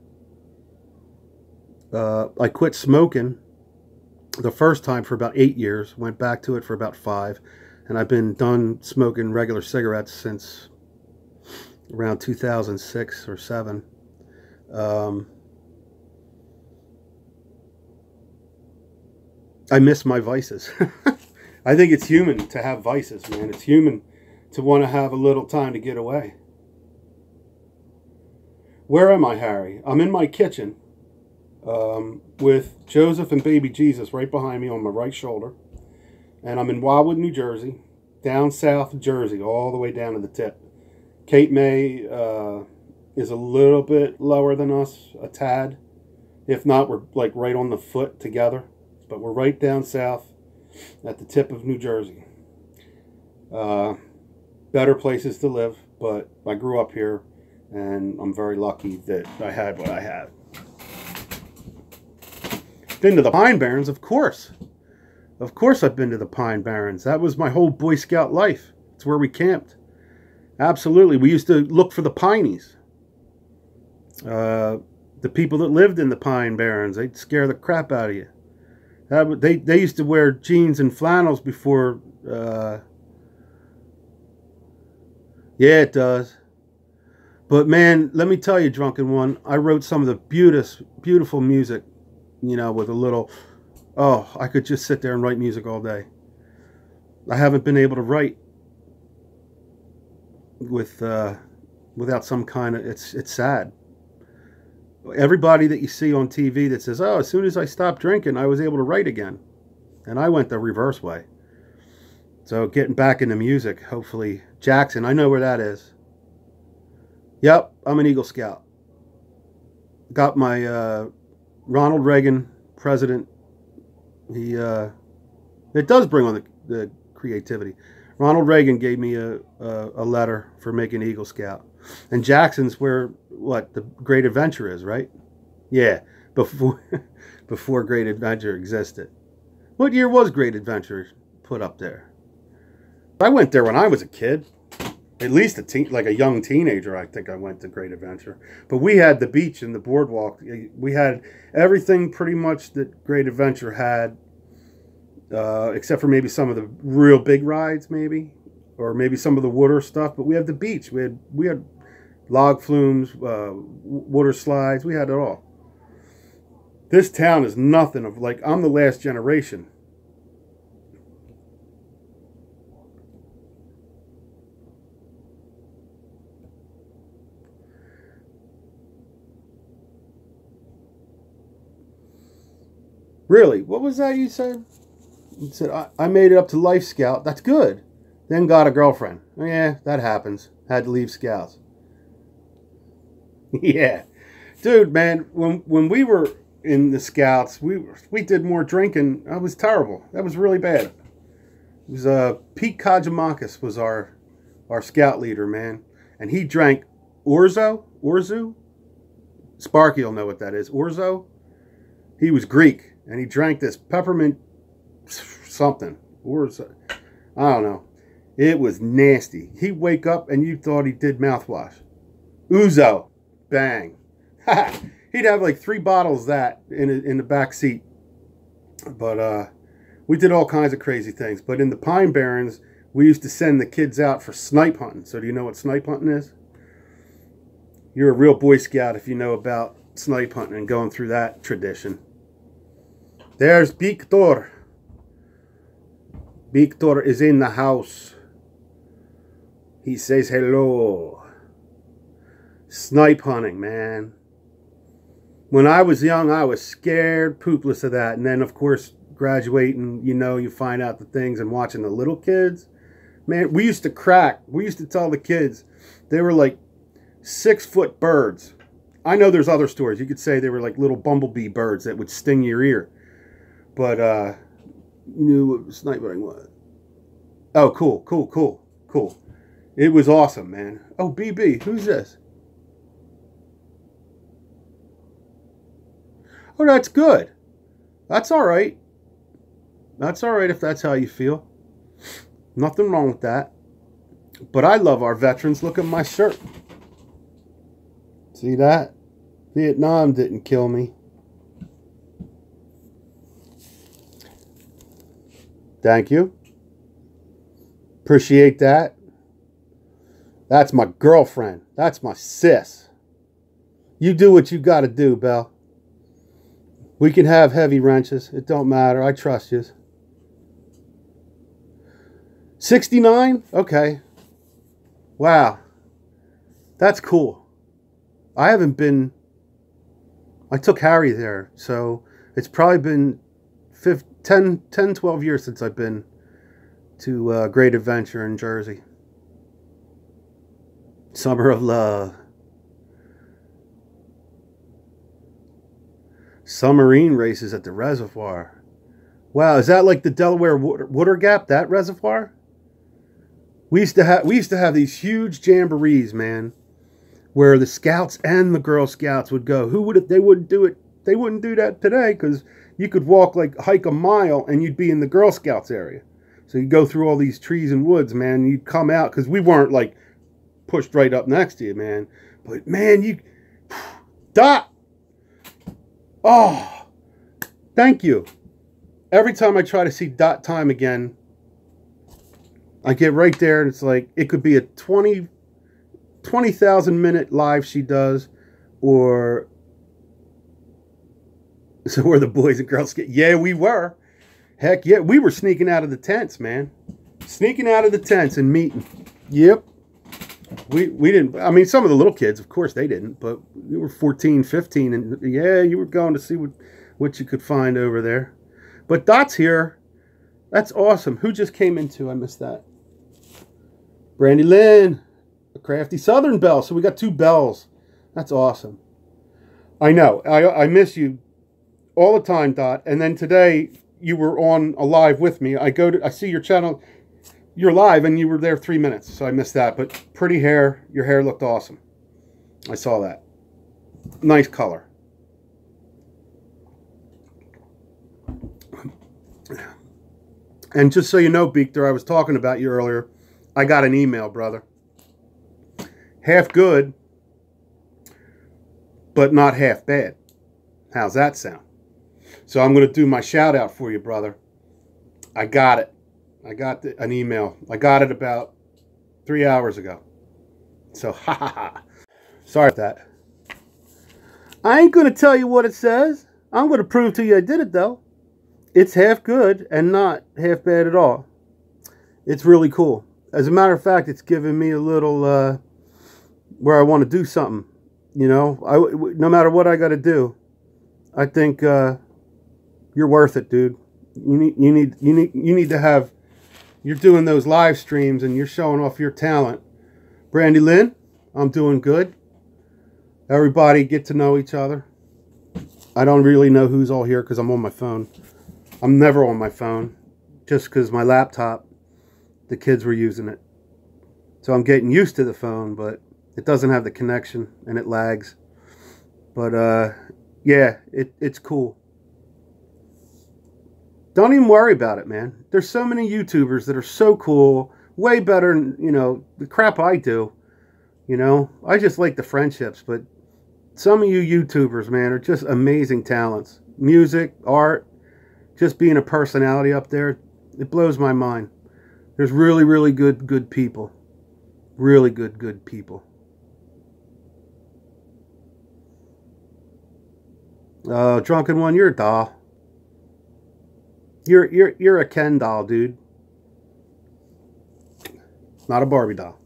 I quit smoking the first time for about 8 years. Went back to it for about 5. And I've been done smoking regular cigarettes since around 2006 or 7. I miss my vices. I think it's human to have vices, man. It's human to want to have a little time to get away. Where am I, Harry? I'm in my kitchen with Joseph and baby Jesus right behind me on my right shoulder. And I'm in Wildwood, New Jersey, down south Jersey, all the way down to the tip. Cape May is a little bit lower than us, a tad. If not, we're like right on the foot together. But we're right down south at the tip of New Jersey. Better places to live, but I grew up here, and I'm very lucky that I had what I had. Been to the Pine Barrens, of course. Of course I've been to the Pine Barrens. That was my whole Boy Scout life. It's where we camped. Absolutely. We used to look for the Pineys. The people that lived in the Pine Barrens, they'd scare the crap out of you. They used to wear jeans and flannels before. Yeah, it does. But man, let me tell you, Drunken One, I wrote some of the beautiful music, you know, with a little, oh, I could just sit there and write music all day. I haven't been able to write with without some kind of, it's sad. Everybody that you see on TV that says, oh, as soon as I stopped drinking, I was able to write again. And I went the reverse way. So getting back into music, hopefully. Jackson, I know where that is. Yep, I'm an Eagle Scout. Got my Ronald Reagan president. It does bring on the creativity. Ronald Reagan gave me a letter for making Eagle Scout. And Jackson's where, what, the Great Adventure is, right? Yeah, before Great Adventure existed. What year was Great Adventure put up there? I went there when I was a kid. At least like a young teenager, I think I went to Great Adventure. But we had the beach and the boardwalk. We had everything pretty much that Great Adventure had, except for maybe some of the real big rides, maybe. Or maybe some of the water stuff. But we had the beach. We had log flumes, water slides. We had it all. This town is nothing of, like, I'm the last generation. Really? What was that you said? You said, I made it up to Life Scout. That's good. Then got a girlfriend. Oh, yeah, that happens. Had to leave Scouts. Yeah. Dude, man, when we were in the Scouts, we did more drinking. That was terrible. That was really bad. It was Pete Kajamakis was our scout leader, man. And he drank Orzo. Sparky will know what that is. Orzo. He was Greek, and he drank this peppermint something. Orzo. I don't know. It was nasty. He'd wake up and you thought he did mouthwash. Ouzo. Bang. He'd have like 3 bottles of that in the back seat. But we did all kinds of crazy things. But in the Pine Barrens, we used to send the kids out for snipe hunting. So do you know what snipe hunting is? You're a real Boy Scout if you know about snipe hunting and going through that tradition. There's Victor. Victor is in the house. He says hello. Snipe hunting, man. When I was young, I was scared poopless of that. And then, of course, graduating, you find out the things and watching the little kids. Man, we used to crack. We used to tell the kids they were like 6-foot birds. I know there's other stories. You could say they were like little bumblebee birds that would sting your ear. But you knew what sniping was. Oh, cool. It was awesome, man. Oh, BB, who's this? Oh, that's good. That's all right. That's all right if that's how you feel. Nothing wrong with that. But I love our veterans. Look at my shirt. See that? Vietnam didn't kill me. Thank you. Appreciate that. That's my girlfriend. That's my sis. You do what you got to do, Belle. We can have heavy wrenches. It don't matter. I trust you. 69? Okay. Wow. That's cool. I haven't been... I took Harry there, so it's probably been 10, 12 years since I've been to Great Adventure in Jersey. Summer of Love. Submarine races at the reservoir. Wow, is that like the Delaware Water Gap, that reservoir? We used to have these huge jamborees, man, where the Scouts and the Girl Scouts would go. They wouldn't do it. They wouldn't do that today because you could hike a mile and you'd be in the Girl Scouts area. So you'd go through all these trees and woods, man. And you'd come out because we weren't like pushed right up next to you, man. But man, Dot. Oh, thank you. Every time I try to see Dot time again, I get right there and it's like, it could be a 20,000 minute live she does, or so were the boys and girls get. Yeah, we were. Heck yeah, we were sneaking out of the tents, man. Sneaking out of the tents and meeting. Yep. We didn't, I mean, some of the little kids, of course, they didn't, but we were 14, 15, and yeah, you were going to see what you could find over there. But Dot's here. That's awesome. Who just came into? I missed that. Brandy Lynn, a crafty Southern belle. So we got 2 bells. That's awesome. I know. I miss you all the time, Dot. And then today you were on a live with me. I see your channel. You're live and you were there 3 minutes, so I missed that. But pretty hair. Your hair looked awesome. I saw that. Nice color. And just so you know, Beekter, I was talking about you earlier. I got an email, brother. Half good, but not half bad. How's that sound? So I'm going to do my shout out for you, brother. I got it. I got an email. I got it about 3 hours ago. So, ha ha ha. Sorry about that. I ain't going to tell you what it says. I'm going to prove to you I did it, though. It's half good and not half bad at all. It's really cool. As a matter of fact, it's giving me a little, where I want to do something. You know, no matter what I got to do, I think you're worth it, dude. You need to have. You're doing those live streams and you're showing off your talent. Brandy Lynn, I'm doing good. Everybody get to know each other. I don't really know who's all here because I'm on my phone. I'm never on my phone just because my laptop, the kids were using it. So I'm getting used to the phone, but it doesn't have the connection and it lags. But yeah, it's cool. Don't even worry about it, man. There's so many YouTubers that are so cool, way better than, you know, the crap I do. You know, I just like the friendships, but some of you YouTubers, man, are just amazing talents. Music, art, just being a personality up there, it blows my mind. There's really, really good people. Really good people. Drunken One, you're a doll. You're a Ken doll, dude. Not a Barbie doll.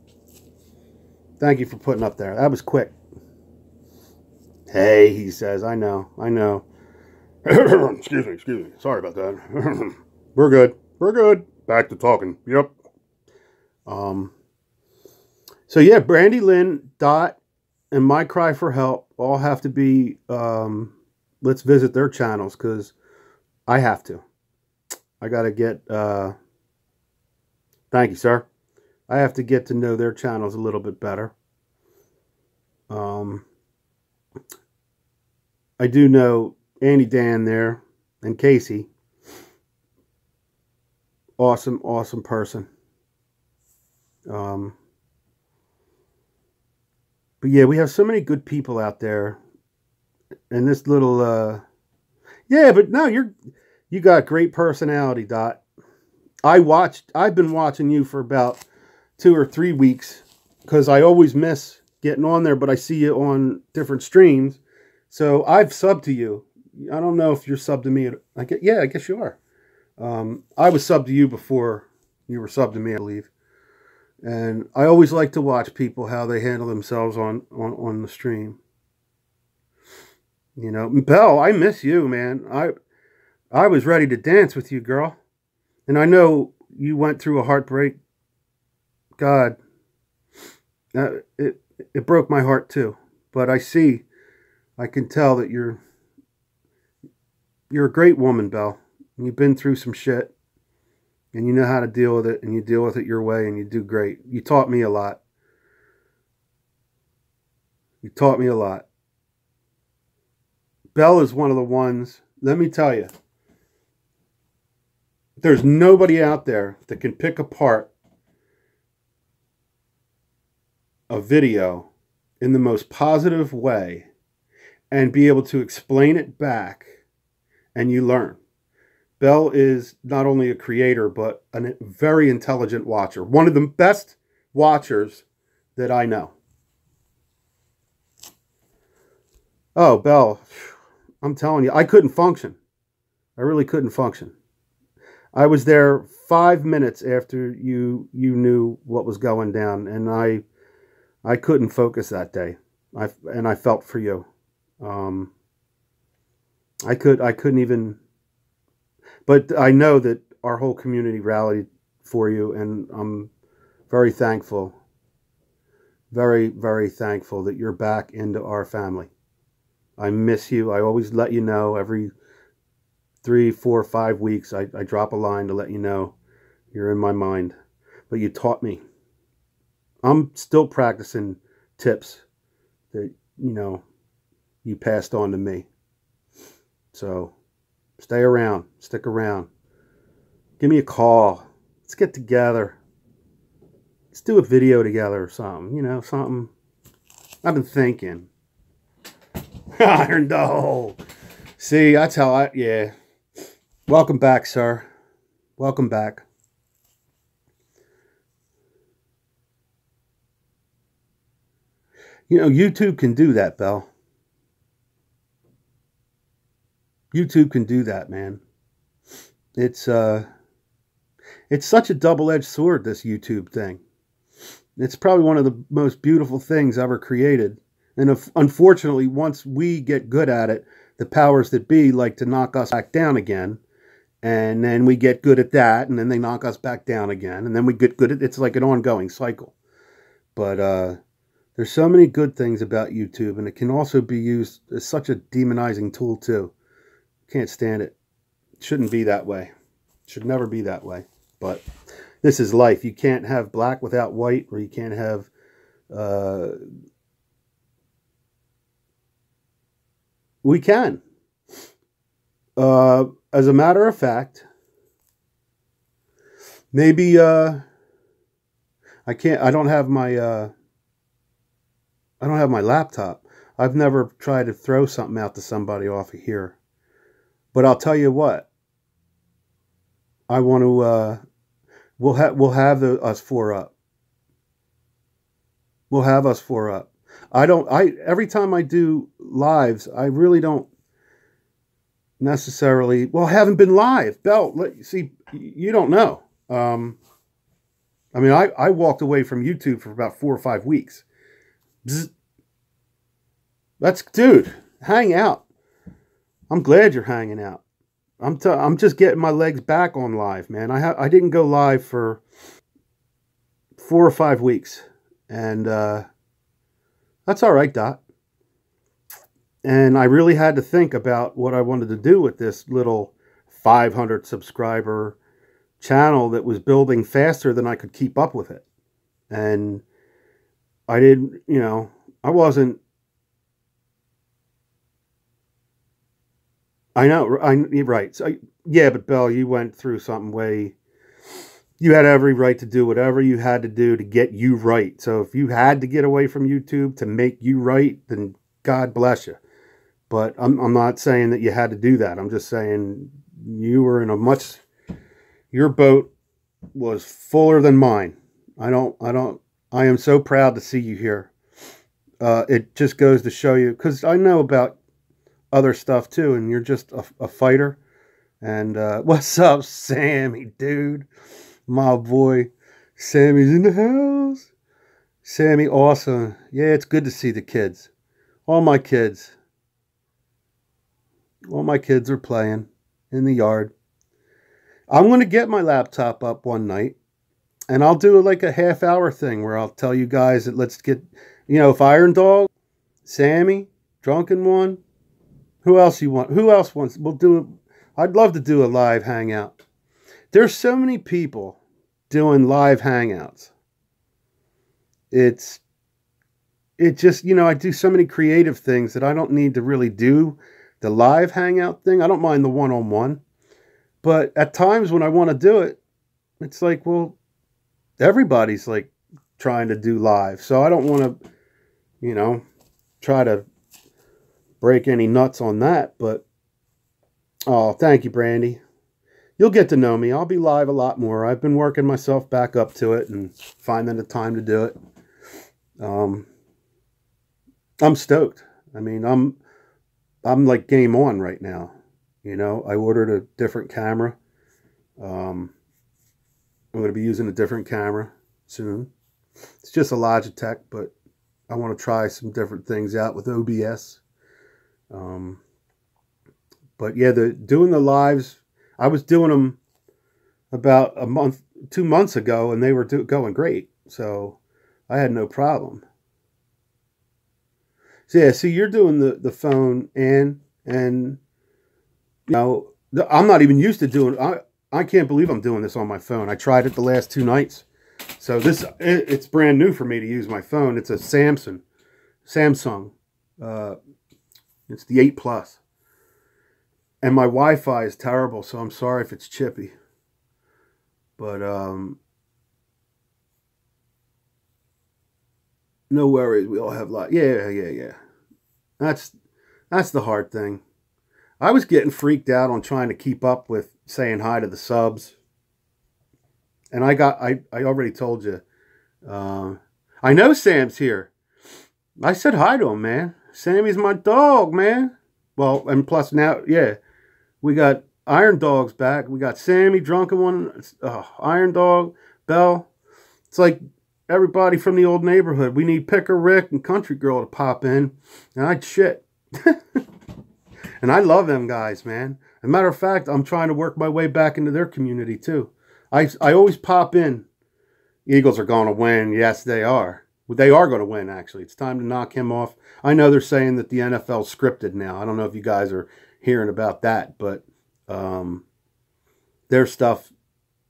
Thank you for putting up there. That was quick. Hey, he says, I know. Excuse me. Sorry about that. We're good. Back to talking. Yep. So yeah, Brandy Lynn, Dot, and My Cry for Help all have to be, let's visit their channels, because I have to. I got to get, thank you, sir. I have to get to know their channels a little bit better. I do know Andy Dan there and Casey. Awesome person. But yeah, we have so many good people out there. And this little, yeah, but no, you got great personality, Dot. I've been watching you for about 2 or 3 weeks because I always miss getting on there, but I see you on different streams. So I've subbed to you. I don't know if you're subbed to me. Yeah, I guess you are. I was subbed to you before you were subbed to me, I believe. And I always like to watch people, how they handle themselves on the stream. You know, Belle, I miss you, man. I was ready to dance with you, girl. And I know you went through a heartbreak. God, it broke my heart too. But I can tell that you're a great woman, Belle. And you've been through some shit. And you know how to deal with it. And you deal with it your way. And you do great. You taught me a lot. Belle is one of the ones, let me tell you, there's nobody out there that can pick apart a video in the most positive way and be able to explain it back, and you learn. Belle is not only a creator, but a very intelligent watcher. One of the best watchers that I know. Oh, Belle, I'm telling you, I couldn't function. I really couldn't function. I was there 5 minutes after you knew what was going down, and I couldn't focus that day. I felt for you. I couldn't even. But I know that our whole community rallied for you, and I'm very thankful. Very, very thankful that you're back into our family. I miss you. I always let you know every 3, 4, 5 weeks. I drop a line to let you know you're in my mind. But you taught me. I'm still practicing tips that, you know, you passed on to me. So stay around. Stick around. Give me a call. Let's get together. Let's do a video together or something. You know, something. I've been thinking. Iron Doll. See, that's how yeah. Welcome back, sir. Welcome back. You know, YouTube can do that, Belle. YouTube can do that, man. It's such a double-edged sword, this YouTube thing. It's probably one of the most beautiful things ever created. And unfortunately, once we get good at it, the powers that be like to knock us back down again. And then we get good at that, and then they knock us back down again. And then we get good at it. It's like an ongoing cycle. But There's so many good things about YouTube, and it can also be used as such a demonizing tool too. Can't stand it. Shouldn't be that way. Should never be that way. But this is life. You can't have black without white, or you can't have we can. As a matter of fact, maybe I don't have my laptop. I've never tried to throw something out to somebody off of here. But I'll tell you what. I want to we'll have us four up. We'll have us four up. Every time I do lives, I really don't necessarily, well, I haven't been live. Bell, see, you don't know. I mean, I walked away from YouTube for about 4 or 5 weeks. Bzz. Dude, hang out. I'm glad you're hanging out. I'm just getting my legs back on live, man. I didn't go live for 4 or 5 weeks, and that's all right, Dot. And I really had to think about what I wanted to do with this little 500 subscriber channel that was building faster than I could keep up with it. And I didn't, I wasn't, I know, right. So, yeah, but Belle, you went through something you had every right to do whatever you had to do to get you right. So if you had to get away from YouTube to make you right, then God bless you. But I'm not saying that you had to do that. I'm just saying you were in your boat was fuller than mine. I am so proud to see you here. It just goes to show you, because I know about other stuff too, and you're just a fighter. And what's up, Sammy, dude? My boy, Sammy's in the house. Sammy, awesome. Yeah, it's good to see the kids. All my kids are playing in the yard. I'm going to get my laptop up one night, and I'll do like a half-hour thing where I'll tell you guys that let's get, if Iron Dog, Sammy, Drunken One, who else you want? Who else wants? We'll do it. I'd love to do a live hangout. There's so many people doing live hangouts. It just, I do so many creative things that I don't need to really do the live hangout thing. I don't mind the one-on-one. But at times when I want to do it, it's like, well, everybody's like trying to do live. So I don't want to, try to break any nuts on that. But, oh, thank you, Brandy. You'll get to know me. I'll be live a lot more. I've been working myself back up to it and finding the time to do it. I'm stoked. I mean, I'm like game on right now. I ordered a different camera. I'm going to be using a different camera soon. It's just a Logitech, but I want to try some different things out with OBS. But yeah, doing the lives, I was doing them about 2 months ago, and they were going great. So I had no problem. So yeah, see, you're doing the phone and I'm not even used to doing. I can't believe I'm doing this on my phone. I tried it the last 2 nights, so it's brand new for me to use my phone. It's a Samsung. It's the 8 Plus, and my Wi-Fi is terrible, so I'm sorry if it's chippy. But no worries. We all have yeah. That's the hard thing. I was getting freaked out on trying to keep up with saying hi to the subs. And I already told you. I know Sam's here. I said hi to him, man. Sammy's my dog, man. Well, and plus now, yeah, we got Iron Dog's back. We got Sammy, Drunken One, Iron Dog, Belle. It's like everybody from the old neighborhood. We need Picker Rick and Country Girl to pop in. And I'd shit. And I love them guys, man. As a matter of fact, I'm trying to work my way back into their community too. I always pop in. Eagles are going to win. Yes, they are. They are going to win, actually. It's time to knock him off. I know they're saying that the NFL's scripted now. I don't know if you guys are hearing about that, but there's stuff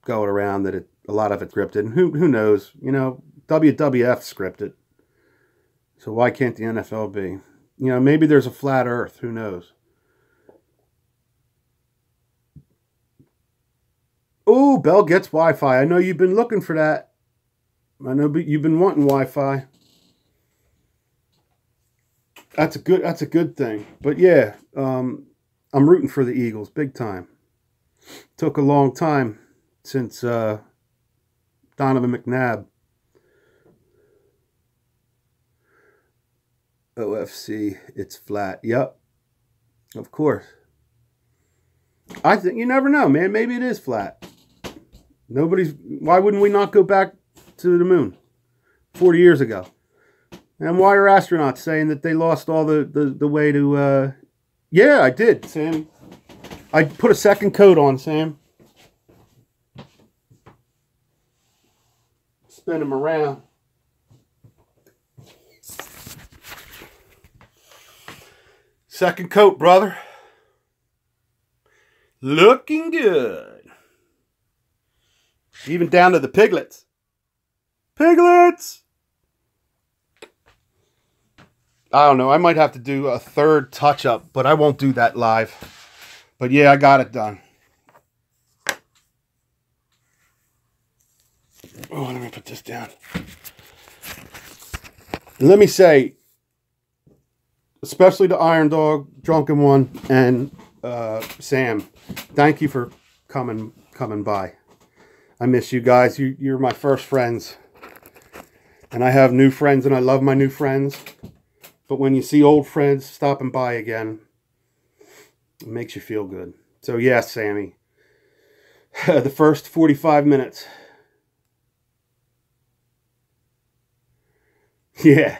going around that a lot of it's scripted. And who knows? You know, WWF scripted. So why can't the NFL be? You know, maybe there's a flat earth. Who knows? Oh, Bell gets Wi-Fi. I know you've been looking for that. I know you've been wanting Wi-Fi. That's a good thing. But yeah, I'm rooting for the Eagles big time. Took a long time since Donovan McNabb. OFC, it's flat. Yep. Of course. I think you never know, man. Maybe it is flat. Why wouldn't we not go back to the moon 40 years ago? And why are astronauts saying that they lost all the way to, yeah, I did, Sammy. I put a second coat on, Sam. Spin them around. Second coat, brother. Looking good. Even down to the piglets. Piglets! I don't know. I might have to do a third touch-up, but I won't do that live. But yeah, I got it done. Oh, let me put this down. And let me say, especially to Iron Dog, Drunken One, and Sam, thank you for coming by. I miss you guys. You're my first friends. And I have new friends, and I love my new friends. But when you see old friends stopping by again, it makes you feel good. So, yeah, Sammy. The first 45 minutes. Yeah.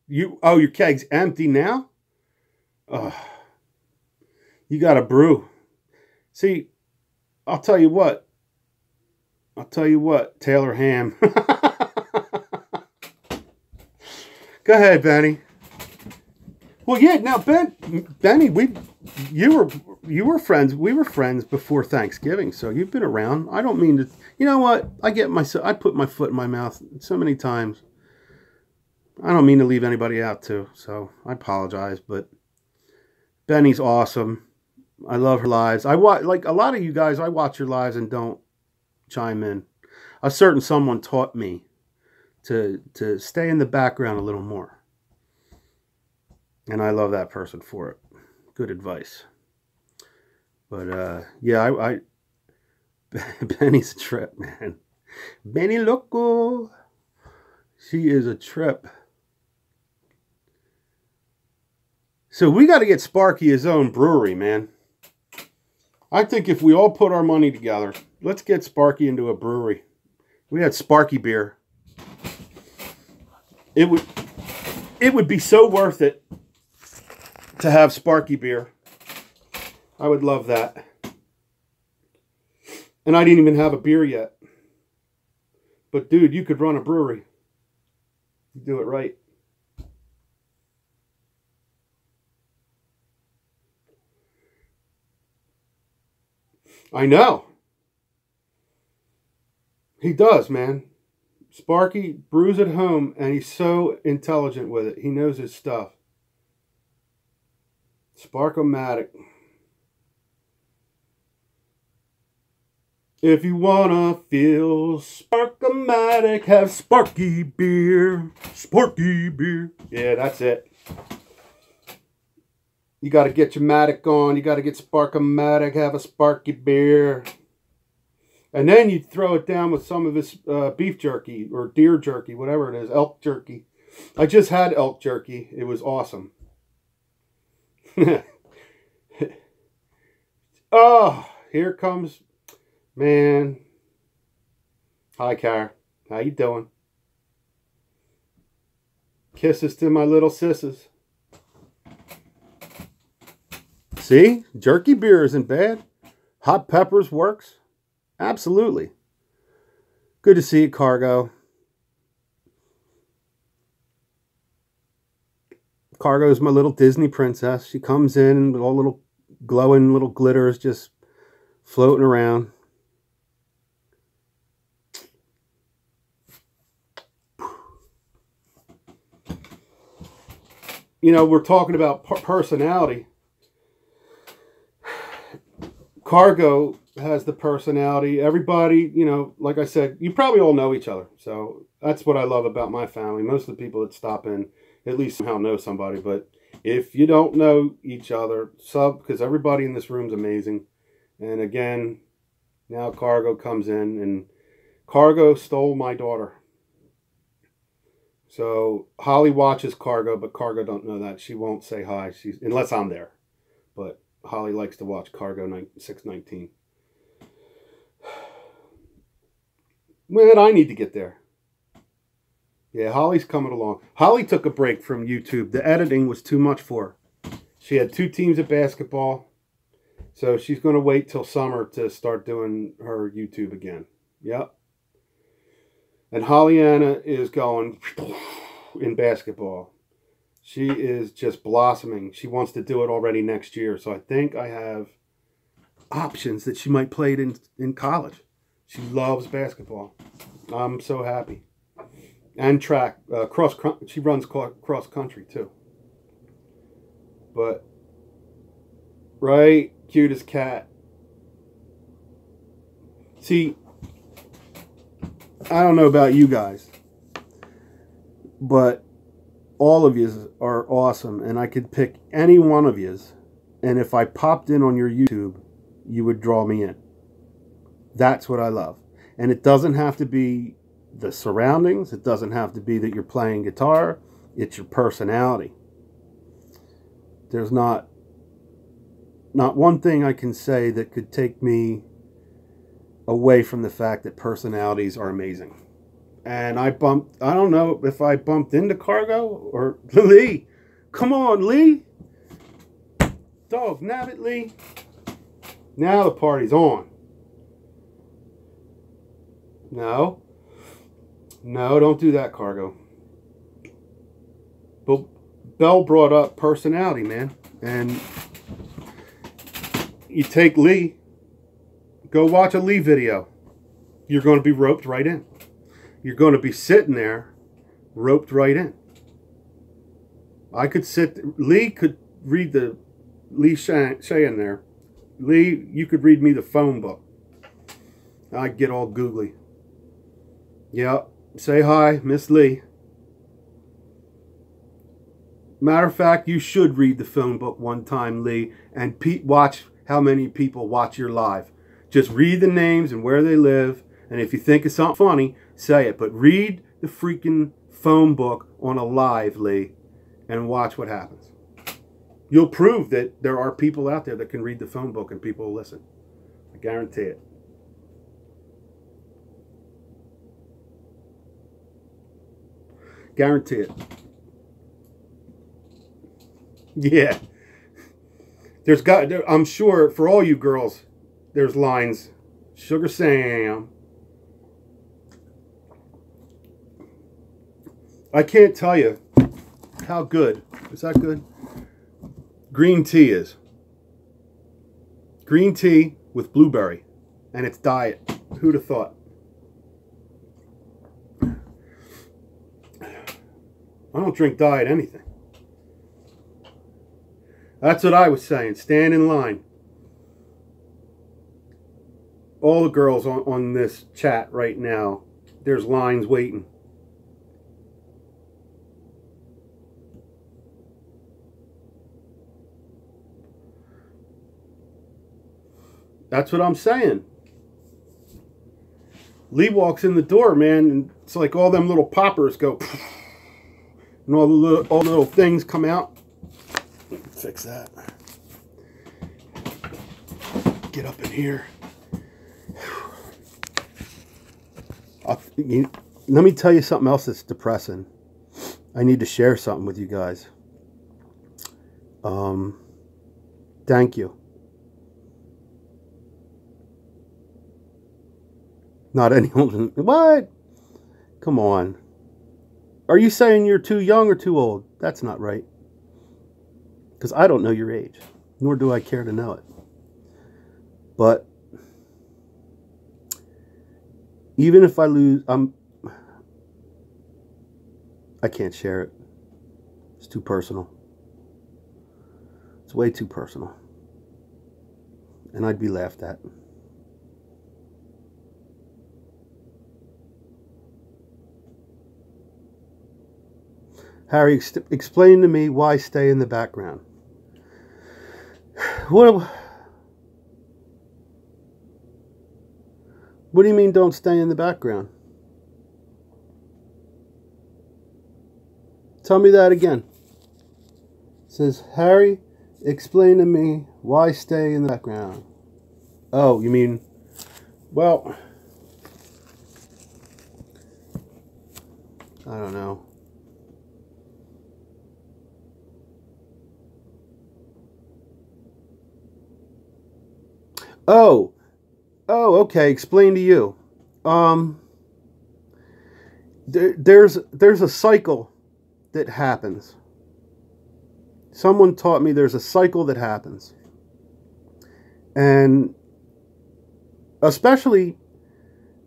Your keg's empty now? Oh. You got to brew. See, I'll tell you what, Taylor Ham. Go ahead, Benny. Well, yeah. Now, Benny, you were friends. We were friends before Thanksgiving, so you've been around. I don't mean to. You know what? I put my foot in my mouth so many times. I don't mean to leave anybody out too, so I apologize. But Benny's awesome. I love her lives. Like a lot of you guys, I watch your lives and don't chime in. A certain someone taught me to stay in the background a little more. And I love that person for it. Good advice. But yeah, Benny's a trip, man. Benny Loco. She is a trip. So we got to get Sparky his own brewery, man. I think if we all put our money together, let's get Sparky into a brewery. We had Sparky beer. It would be so worth it to have Sparky beer. I would love that. And I didn't even have a beer yet. But dude, you could run a brewery. You do it right. I know. He does, man. Sparky brews at home, and he's so intelligent with it. He knows his stuff. Sparkomatic. If you wanna feel Sparkomatic, have Sparky beer. Sparky beer. Yeah, that's it. You got to get your Matic on. You got to get Sparkomatic, have a Sparky beer. And then you throw it down with some of this beef jerky or deer jerky, whatever it is, elk jerky. I just had elk jerky. It was awesome. Oh, here comes, man. Hi, Car. How you doing? Kisses to my little sisses. See? Jerky beer isn't bad. Hot peppers works. Absolutely. Good to see you, Cargo. Cargo's my little Disney princess. She comes in with all little glowing little glitters just floating around. You know, we're talking about personality. Cargo has the personality. Everybody, you know, like I said, you probably all know each other. So that's what I love about my family. Most of the people that stop in at least somehow know somebody. But if you don't know each other, because everybody in this room is amazing. And again, now Cargo comes in, and Cargo stole my daughter. So Holly watches Cargo, but Cargo don't know that. She won't say hi, unless I'm there. But Holly likes to watch Cargo 619. Man, I need to get there. Yeah, Holly's coming along. Holly took a break from YouTube. The editing was too much for her. She had 2 teams of basketball. So she's going to wait till summer to start doing her YouTube again. Yep. And Hollyanna is going in basketball. She is just blossoming. She wants to do it already next year. So I think I have options that she might play it in college. She loves basketball. I'm so happy. And track. She runs cross country too. But, right, cutest cat. See, I don't know about you guys, but all of yous are awesome, and I could pick any one of yous, and if I popped in on your YouTube, you would draw me in. That's what I love. And it doesn't have to be the surroundings. It doesn't have to be that you're playing guitar. It's your personality. There's not one thing I can say that could take me away from the fact that personalities are amazing. And I don't know if I bumped into Cargo or Lee. Come on, Lee. Dog, nab it, Lee. Now the party's on. No, don't do that, Cargo. But Belle brought up personality, man. And you take Lee, go watch a Lee video. You're going to be roped right in. You're going to be sitting there, roped right in. Lee could read the, Lee Shayan there. Lee, you could read me the phone book. I'd get all googly. Yep, say hi, Miss Lee. Matter of fact, you should read the phone book one time, Lee, and watch how many people watch your live. Just read the names and where they live, and if you think it's something funny, say it. But read the freaking phone book on a live, Lee, and watch what happens. You'll prove that there are people out there that can read the phone book and people will listen. I guarantee it. Guarantee it. Yeah. I'm sure for all you girls, there's lines. Sugar Sam. I can't tell you how good. Is that good? Green tea is. Green tea with blueberry. And it's diet. Who'd have thought? I don't drink diet anything. That's what I was saying. Stand in line. All the girls on this chat right now, there's lines waiting. That's what I'm saying. Lee walks in the door, man, and it's like all them little poppers go, and all the little things come out. Fix that. Get up in here. Let me tell you something else that's depressing. I need to share something with you guys. Thank you. Not anyone. What? Come on. Are you saying you're too young or too old? That's not right. because I don't know your age, nor do I care to know it. But even if I lose, I can't share it. It's too personal. It's way too personal. And I'd be laughed at. Harry, explain to me why stay in the background. What do you mean don't stay in the background? Tell me that again. It says, Harry, explain to me why stay in the background. Oh, you mean, well, I don't know. Oh, okay. Explain to you. There's a cycle that happens. Someone taught me there's a cycle that happens. And especially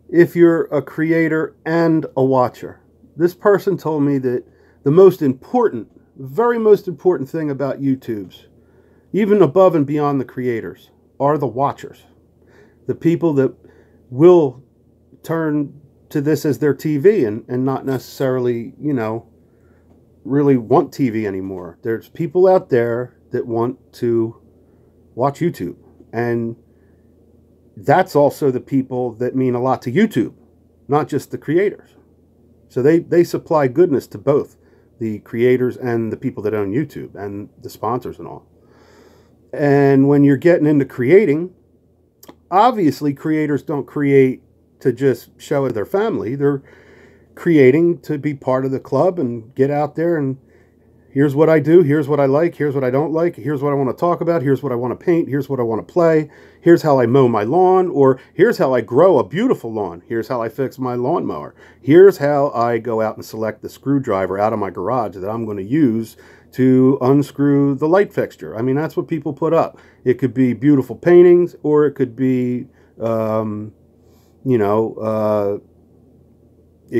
if you're a creator and a watcher. This person told me that the most important, very most important thing about YouTube's, even above and beyond the creators, are the watchers. The people that will turn to this as their TV and not necessarily, you know, really want TV anymore. There's people out there that want to watch YouTube. And that's also the people that mean a lot to YouTube, not just the creators. So they supply goodness to both the creators and the people that own YouTube and the sponsors and all. And when you're getting into creating, obviously creators don't create to just show it to their family. They're creating to be part of the club and get out there and here's what I do, here's what I like, here's what I don't like, here's what I want to talk about, here's what I want to paint, here's what I want to play, here's how I mow my lawn, or here's how I grow a beautiful lawn, here's how I fix my lawnmower, here's how I go out and select the screwdriver out of my garage that I'm going to use to unscrew the light fixture. I mean, that's what people put up. It could be beautiful paintings, or it could be, it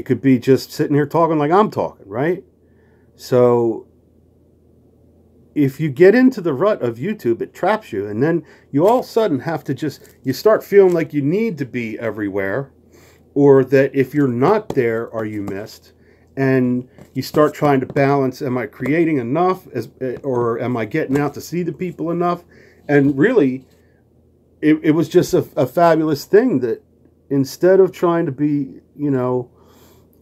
could be just sitting here talking like I'm talking, right? So if you get into the rut of YouTube, it traps you. And then you all of a sudden have to you start feeling like you need to be everywhere, or that if you're not there, are you missed? And you start trying to balance, am I creating enough, or am I getting out to see the people enough? And really, it was just a fabulous thing that instead of trying to be, you know,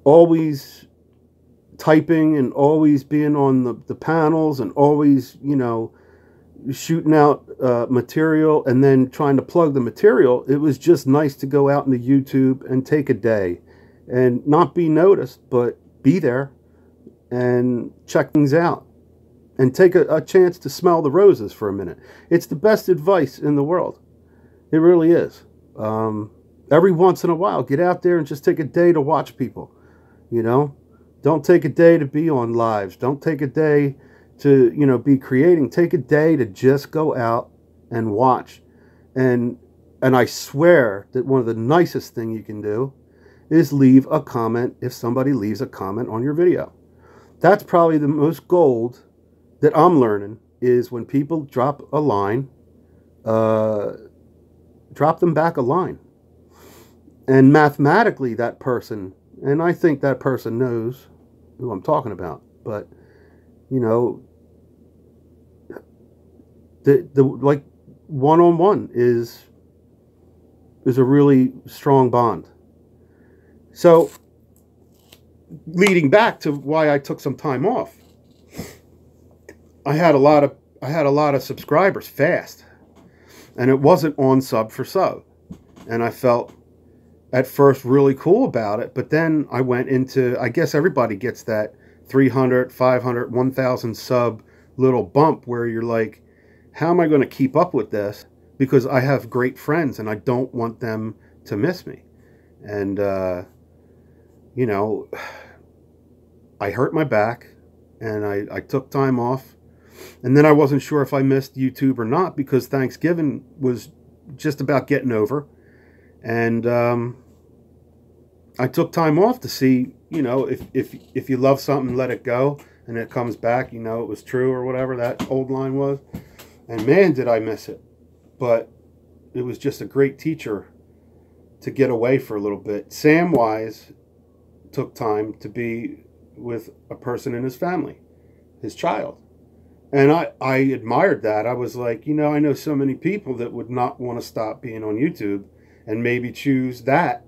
always typing and always being on the panels and always, you know, shooting out material and then trying to plug the material, it was just nice to go out into YouTube and take a day and not be noticed, but be there and check things out and take a chance to smell the roses for a minute. It's the best advice in the world. It really is. Every once in a while, get out there and just take a day to watch people, you know. Don't take a day to be on lives. Don't take a day to, you know, be creating. Take a day to just go out and watch. And I swear that one of the nicest things you can do is leave a comment if somebody leaves a comment on your video. That's probably the most gold that I'm learning, is when people drop a line, drop them back a line. And mathematically that person, and I think that person knows who I'm talking about, but you know, the like one-on-one is a really strong bond. So leading back to why I took some time off, I had a lot of subscribers fast, and it wasn't on sub for sub, and I felt at first really cool about it, but then I went into, I guess everybody gets that 300, 500, 1,000 sub little bump where you're like, how am I going to keep up with this? Because I have great friends and I don't want them to miss me. And, you know, I hurt my back and I took time off. And then I wasn't sure if I missed YouTube or not because Thanksgiving was just about getting over. And I took time off to see, you know, if you love something, let it go. And it comes back, you know, it was true or whatever that old line was. And man, did I miss it. But it was just a great teacher to get away for a little bit. Samwise took time to be with a person in his family, his child. And I admired that. I was like, you know, I know so many people that would not want to stop being on YouTube and maybe choose that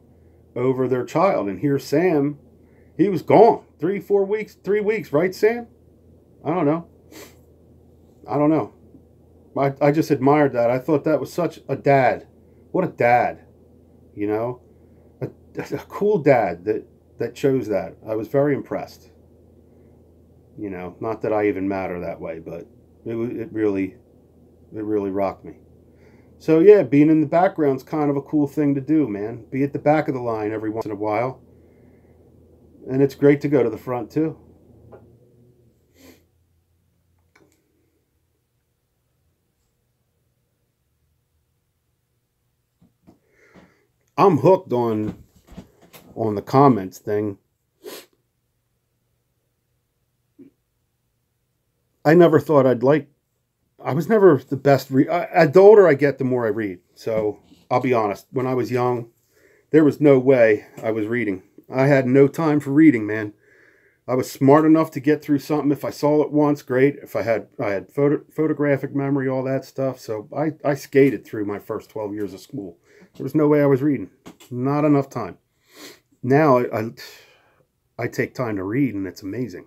over their child. And here's Sam. He was gone 3 weeks, right, Sam? I don't know. I just admired that. I thought that was such a dad. What a dad, you know? A cool dad that chose that. I was very impressed. You know, not that I even matter that way, but it really rocked me. So yeah, being in the background's kind of a cool thing to do, man. Be at the back of the line every once in a while. And it's great to go to the front too. I'm hooked on the comments thing. I never thought I was never the best the older I get, the more I read. So I'll be honest, when I was young, there was no way I was reading. I had no time for reading, man. I was smart enough to get through something. If I saw it once, great. If I had photographic memory, all that stuff. So I skated through my first 12 years of school. There was no way I was reading. Not enough time. Now I take time to read, and it's amazing.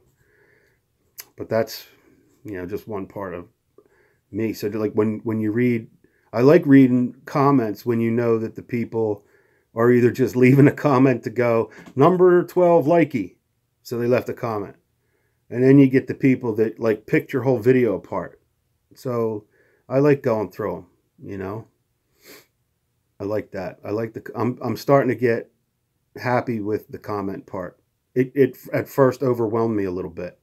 But that's, you know, just one part of me. So like when you read, I like reading comments when you know that the people are either just leaving a comment to go, number 12 likey. So they left a comment. And then you get the people that like picked your whole video apart. So I like going through them, you know. I like that. I'm starting to get happy with the comment part. It at first overwhelmed me a little bit.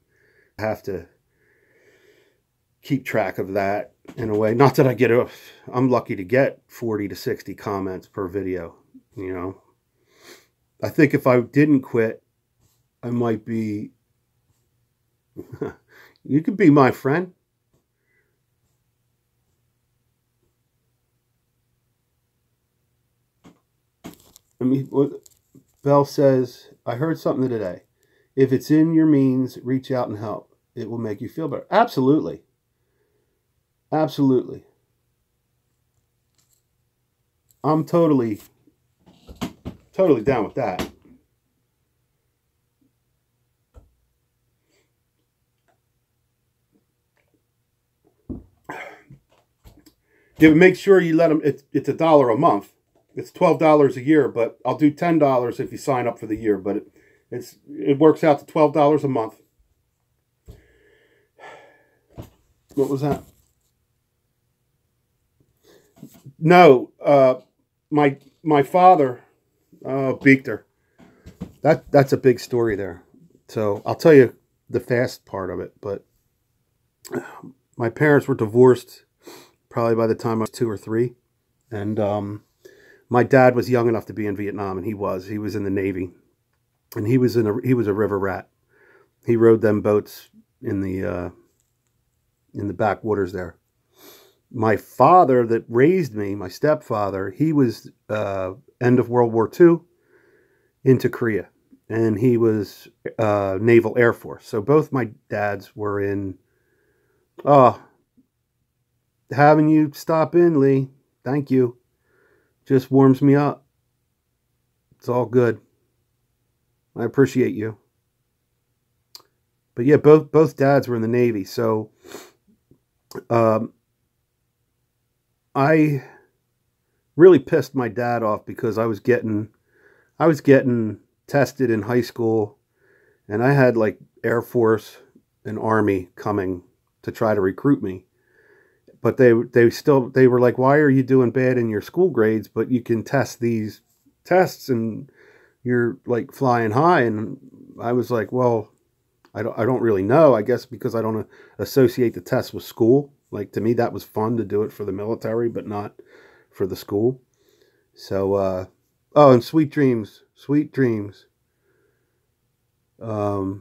I have to keep track of that in a way. Not that I'm lucky to get 40 to 60 comments per video, you know. I think if I didn't quit, I might be, you could be my friend. I mean, what Bell says, I heard something today. If it's in your means, reach out and help. It will make you feel better. Absolutely. Absolutely. I'm totally down with that. Yeah, but make sure you let them, it's $1 a month. It's $12 a year, but I'll do $10 if you sign up for the year, but it works out to $12 a month. What was that? No, my father, Beekter. That's a big story there. So I'll tell you the fast part of it, but my parents were divorced probably by the time I was 2 or 3. And my dad was young enough to be in Vietnam, and he was in the Navy. And he was a river rat. He rode them boats in the backwaters there. My father that raised me, my stepfather, he was end of World War II into Korea. And he was Naval Air Force. So both my dads were in. Having you stop in, Lee, thank you. Just warms me up. It's all good. I appreciate you. But yeah, both dads were in the Navy. So I really pissed my dad off because I was getting tested in high school, and I had like Air Force and Army coming to try to recruit me. But they were like, why are you doing bad in your school grades, but you can test these tests and you're like flying high? And I was like, well, I don't really know. I guess because I don't associate the test with school. Like, to me, that was fun to do it for the military, but not for the school. So, oh, and sweet dreams, sweet dreams. So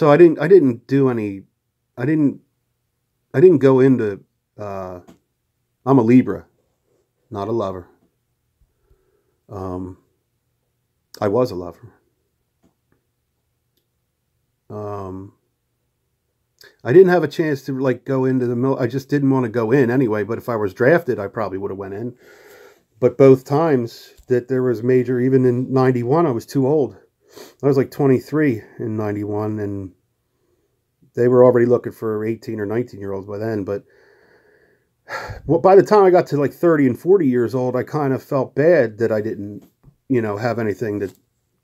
I didn't do any, I didn't, I didn't go into, I'm a Libra, not a lover. I was a lover. I didn't have a chance to like go into the I just didn't want to go in anyway. But if I was drafted, I probably would have went in. But both times that there was major, even in 91, I was too old. I was like 23 in 91, and they were already looking for 18 or 19-year-olds by then. But well, by the time I got to like 30 and 40 years old, I kind of felt bad that I didn't, have anything to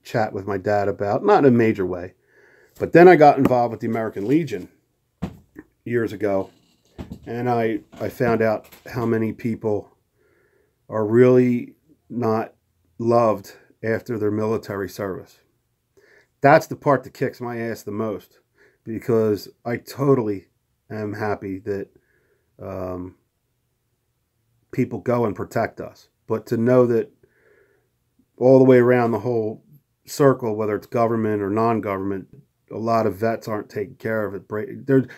chat with my dad about. Not in a major way. But then I got involved with the American Legion years ago, and I found out how many people are really not loved after their military service. That's the part that kicks my ass the most, because I totally am happy that people go and protect us. But to know that all the way around the whole circle, whether it's government or non-government, a lot of vets aren't taken care of.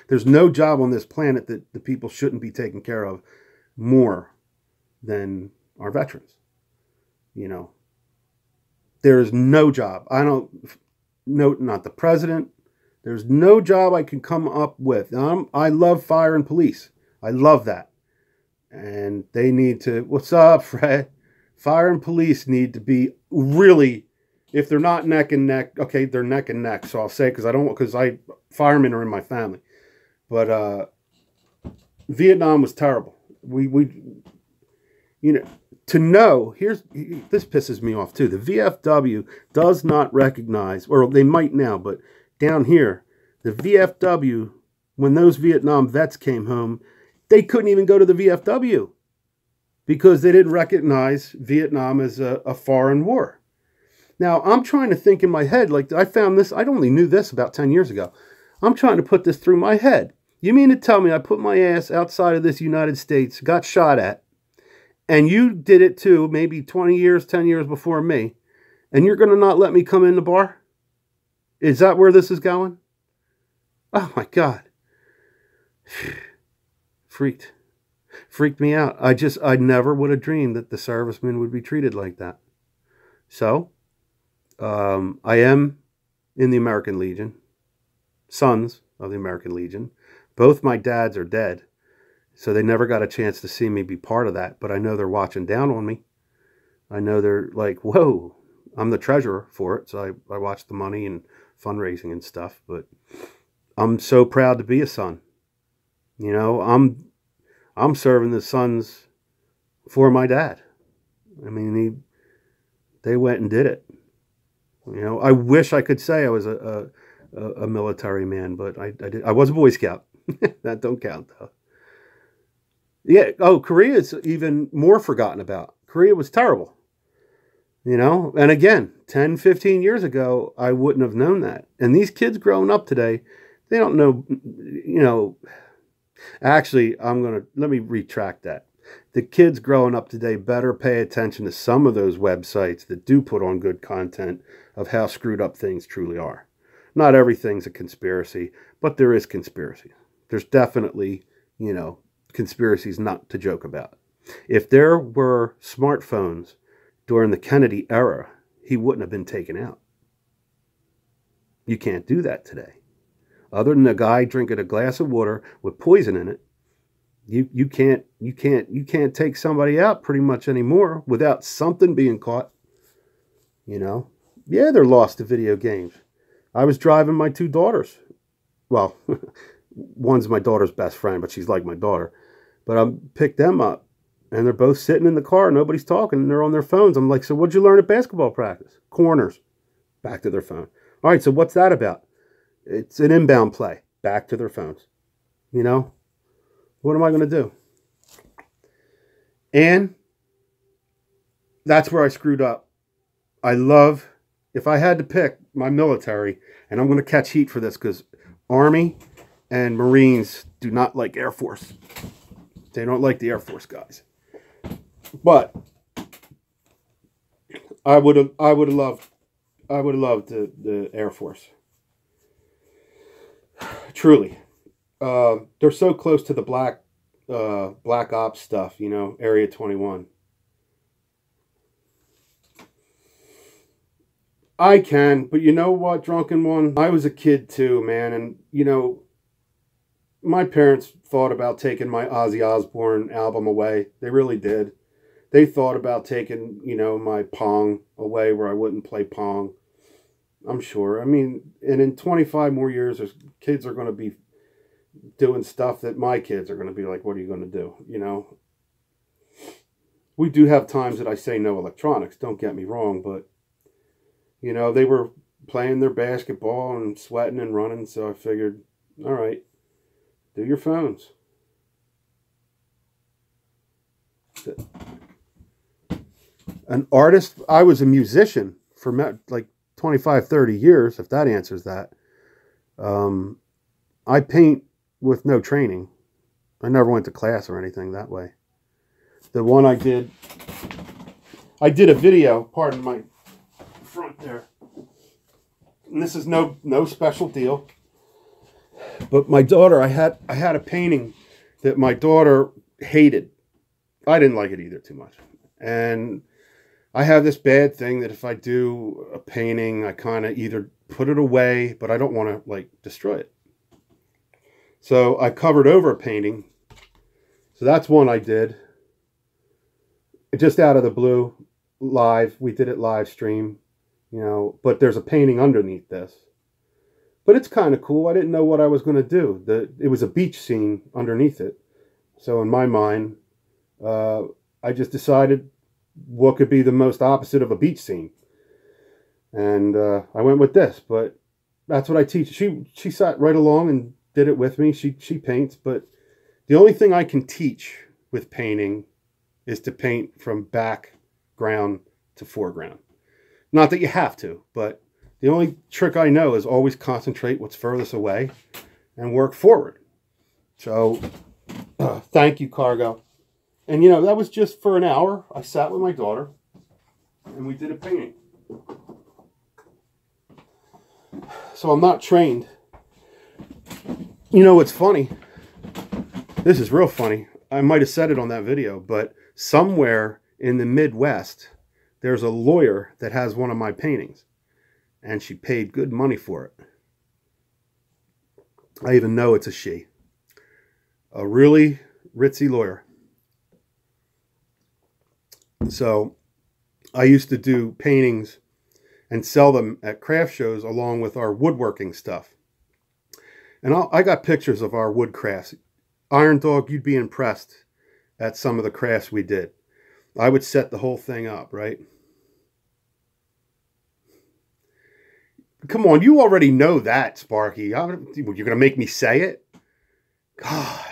There's no job on this planet that the people shouldn't be taken care of more than our veterans. There is no job. Not the president. There's no job I can come up with. I love fire and police. I love that. And they need to, what's up, Fred? Fire and police need to be really, if they're not neck and neck, okay, they're neck and neck. So I'll say, because firemen are in my family. But Vietnam was terrible. To know, this pisses me off too. The VFW does not recognize, or they might now, but down here, the VFW, when those Vietnam vets came home, they couldn't even go to the VFW because they didn't recognize Vietnam as a foreign war. Now, I'm trying to think in my head, like I found this, I only knew this about 10 years ago. I'm trying to put this through my head. You mean to tell me I put my ass outside of this United States, got shot at, and you did it too, maybe 20 years, 10 years before me, and you're going to not let me come in the bar? Is that where this is going? Oh my God. Freaked me out. I never would have dreamed that the servicemen would be treated like that. So, I am in the American Legion, sons of the American Legion. Both my dads are dead, so they never got a chance to see me be part of that, but I know they're watching down on me. I know they're like, whoa, I'm the treasurer for it, so I watch the money and fundraising and stuff, but I'm so proud to be a son. I'm serving the sons for my dad. I mean, they went and did it. I wish I could say I was a military man, but I was a Boy Scout. That don't count, though. Yeah. Oh, Korea is even more forgotten about. Korea was terrible. And again, 10, 15 years ago, I wouldn't have known that. And these kids growing up today, they don't know, actually, let me retract that. The kids growing up today better pay attention to some of those websites that do put on good content of how screwed up things truly are. Not everything's a conspiracy, but there is conspiracy. There's definitely, conspiracies not to joke about. If there were smartphones during the Kennedy era, he wouldn't have been taken out. You can't do that today. Other than a guy drinking a glass of water with poison in it, you can't take somebody out pretty much anymore without something being caught. Yeah, they're lost to video games. I was driving my two daughters. Well, one's my daughter's best friend, but she's like my daughter. But I picked them up, and they're both sitting in the car. Nobody's talking, and they're on their phones. I'm like, so what'd you learn at basketball practice? Corners. Back to their phone. All right, so what's that about? It's an inbound play. Back to their phones. What am I going to do? And that's where I screwed up. I love if I had to pick my military, and I'm going to catch heat for this because Army and Marines do not like Air Force. They don't like the Air Force guys. But I would have loved the Air Force. Truly. They're so close to the black ops stuff, you know, Area 21. I can, but you know what, Drunken One? I was a kid too, man, and you know, my parents thought about taking my Ozzy Osbourne album away. They really did. They thought about taking, you know, my Pong away where I wouldn't play Pong. I'm sure. I mean, and in 25 more years, kids are going to be doing stuff that my kids are going to be like, what are you going to do? You know? We do have times that I say no electronics, don't get me wrong, but, you know, they were playing their basketball and sweating and running, so I figured, all right, do your phones. An artist, I was a musician for like 25, 30 years, if that answers that. I paint with no training. I never went to class or anything that way. The one I did a video, pardon my front there. And this is no special deal. But my daughter, I had a painting that my daughter hated. I didn't like it either too much. And I have this bad thing that if I do a painting, I kind of either put it away, but I don't want to like destroy it. So I covered over a painting. So that's one I did. Just out of the blue, live. We did it live stream, you know, but there's a painting underneath this. But it's kind of cool. I didn't know what I was going to do. It was a beach scene underneath it. So in my mind, I just decided what could be the most opposite of a beach scene. And I went with this, but that's what I teach. She sat right along and did it with me. She paints, but the only thing I can teach with painting is to paint from background to foreground. Not that you have to, but the only trick I know is always concentrate what's furthest away and work forward. So thank you, Cargo. And, you know, that was just for an hour. I sat with my daughter, and we did a painting. So I'm not trained. You know what's funny? This is real funny. I might have said it on that video, but somewhere in the Midwest, there's a lawyer that has one of my paintings, and she paid good money for it. I even know it's a she. A really ritzy lawyer. So I used to do paintings and sell them at craft shows along with our woodworking stuff. And I got pictures of our wood crafts. Iron Dog, you'd be impressed at some of the crafts we did. I would set the whole thing up, right? Come on, you already know that, Sparky. You're going to make me say it? God.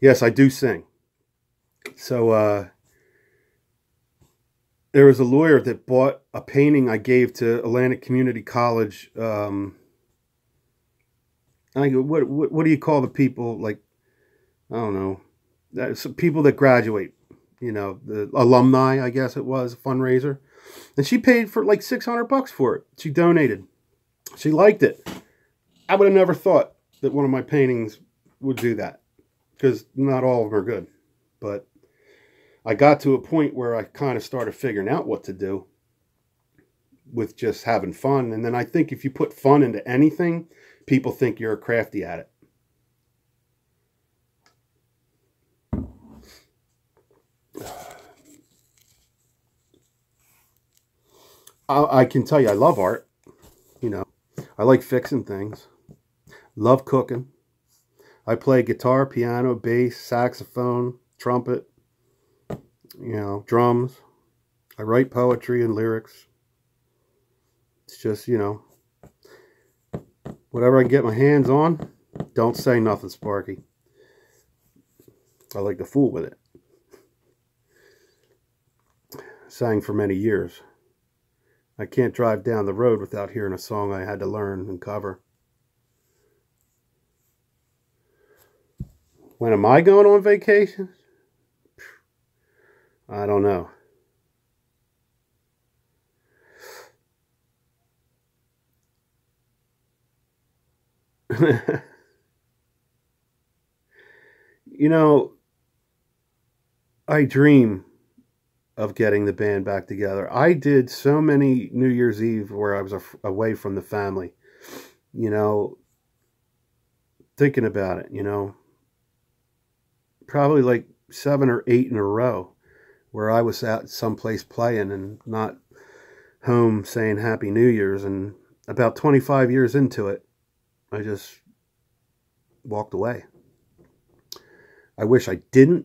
Yes, I do sing. So, there was a lawyer that bought a painting I gave to Atlantic Community College. What do you call the people, like, I don't know, people that graduate, you know, the alumni, I guess it was, a fundraiser. And she paid for like $600 for it. She donated. She liked it. I would have never thought that one of my paintings would do that, because not all of them are good. But I got to a point where I kind of started figuring out what to do with just having fun. And then I think if you put fun into anything, people think you're crafty at it. I can tell you I love art. You know, I like fixing things. Love cooking. I play guitar, piano, bass, saxophone, trumpet, you know, drums. I write poetry and lyrics. It's just, you know, whatever I can get my hands on. Don't say nothing, Sparky. I like to fool with it. Sang for many years. I can't drive down the road without hearing a song I had to learn and cover. When am I going on vacation? I don't know. You know, I dream of getting the band back together. I did so many New Year's Eve where I was away from the family, you know, thinking about it, you know, probably like 7 or 8 in a row where I was out someplace playing and not home saying Happy New Year's. And about 25 years into it, I just walked away. I wish I didn't,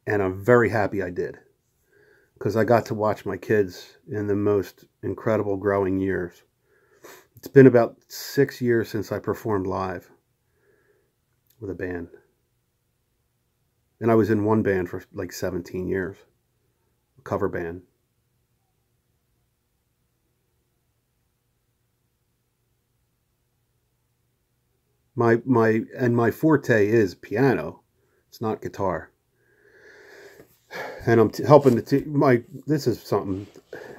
and I'm very happy I did, because I got to watch my kids in the most incredible growing years. It's been about 6 years since I performed live with a band. And I was in one band for like 17 years, a cover band. My forte is piano. It's not guitar. And I'm helping this is something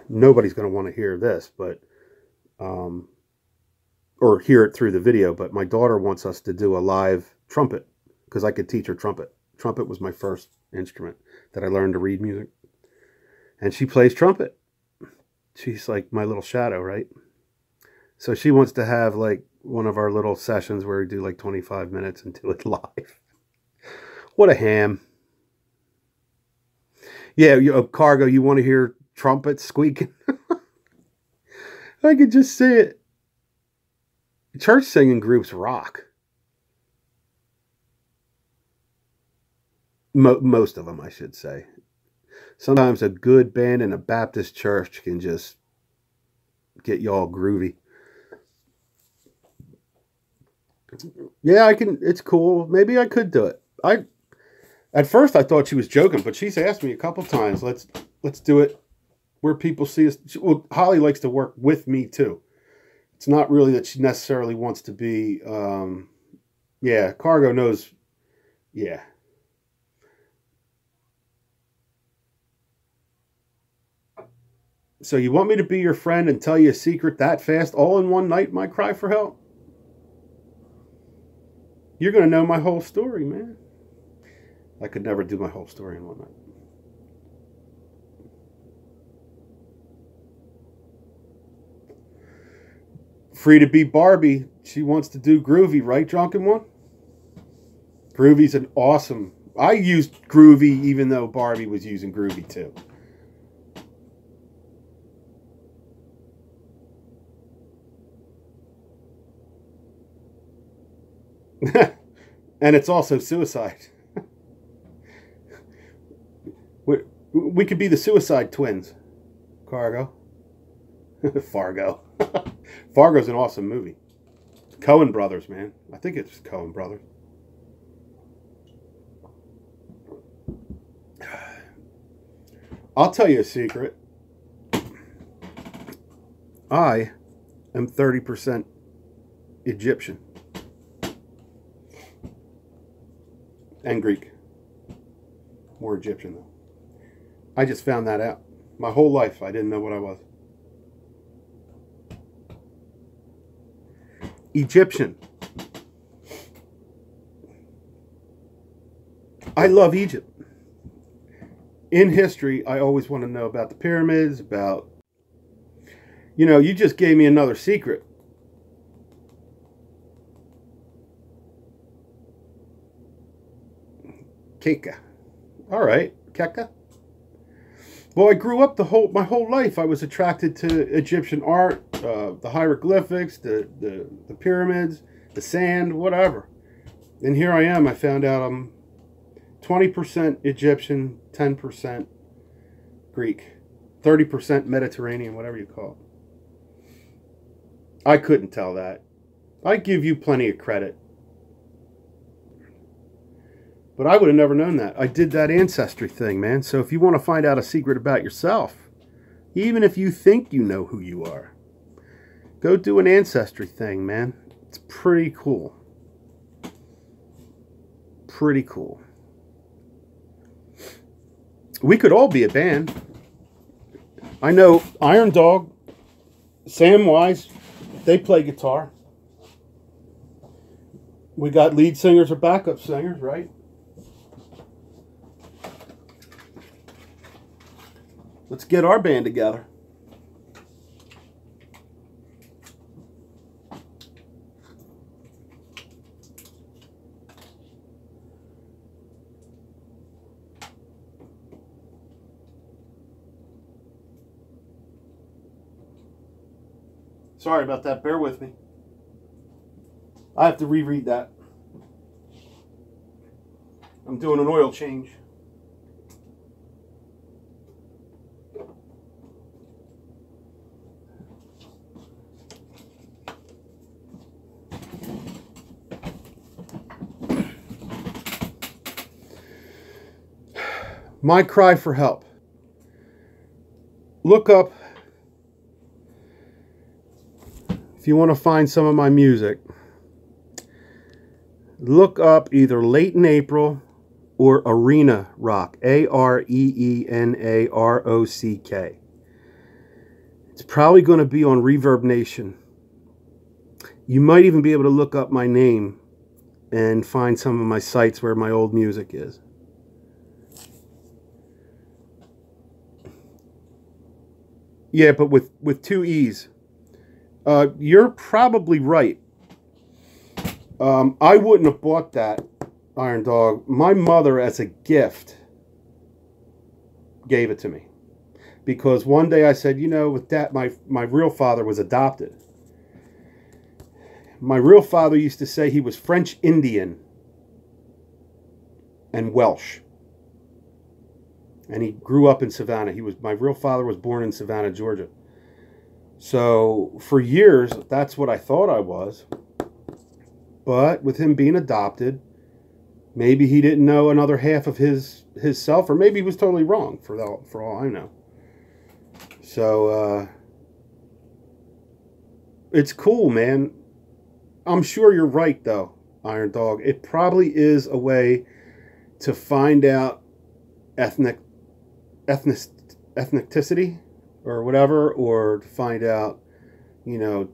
nobody's going to want to hear this, but or hear it through the video, but my daughter wants us to do a live trumpet because I could teach her trumpet. Trumpet was my first instrument that I learned to read music. And she plays trumpet. She's like my little shadow, right? So she wants to have like one of our little sessions where we do like 25 minutes and do it live. What a ham. Yeah, Cargo, you want to hear trumpets squeaking? I could just see it. Church singing groups rock. Most of them, I should say. Sometimes a good band in a Baptist church can just get you all groovy. Yeah, I can. It's cool. Maybe I could do it. At first I thought she was joking, but she's asked me a couple times, let's do it where people see us. Well, Holly likes to work with me too. It's not really that she necessarily wants to be, yeah, Cargo knows, yeah. So you want me to be your friend and tell you a secret that fast, all in one night, my cry for help? You're going to know my whole story, man. I could never do my whole story in one night. Free to be Barbie. She wants to do Groovy, right, Drunken One? Groovy's an awesome... I used Groovy even though Barbie was using Groovy too. And it's also suicide. We could be the Suicide Twins. Cargo. Fargo. Fargo's an awesome movie. Coen Brothers, man. I think it's Coen Brothers. I'll tell you a secret. I am 30% Egyptian. And Greek. More Egyptian, though. I just found that out. My whole life, I didn't know what I was. Egyptian. I love Egypt. In history, I always want to know about the pyramids, about... You know, you just gave me another secret. Keka. All right, Keka. Well, I grew up my whole life. I was attracted to Egyptian art, the hieroglyphics, the pyramids, the sand, whatever. And here I am. I found out I'm 20% Egyptian, 10% Greek, 30% Mediterranean, whatever you call it. I couldn't tell that. I give you plenty of credit. But I would have never known that. I did that ancestry thing, man. So if you want to find out a secret about yourself, Even if you think you know who you are. Go do an ancestry thing, man. It's pretty cool. Pretty cool. We could all be a band. I know Iron Dog, Sam Wise, they play guitar. We got lead singers or backup singers, right? Let's get our band together. Sorry about that. Bear with me. I have to reread that. I'm doing an oil change. My cry for help. Look up, if you want to find some of my music, look up either Late in April or Arena Rock. AREENAROCK. It's probably going to be on Reverb Nation. You might even be able to look up my name and find some of my sites where my old music is. Yeah, but with two E's. You're probably right. I wouldn't have bought that, Iron Dog. My mother, as a gift, gave it to me. Because one day I said, you know, with that, my real father was adopted. My real father used to say he was French Indian and Welsh. And he grew up in Savannah. My real father was born in Savannah, Georgia. So for years, that's what I thought I was. But with him being adopted, maybe he didn't know another half of his self, or maybe he was totally wrong for all I know. So it's cool, man. I'm sure you're right, though, Iron Dog. It probably is a way to find out ethnicity or whatever, or to find out, you know,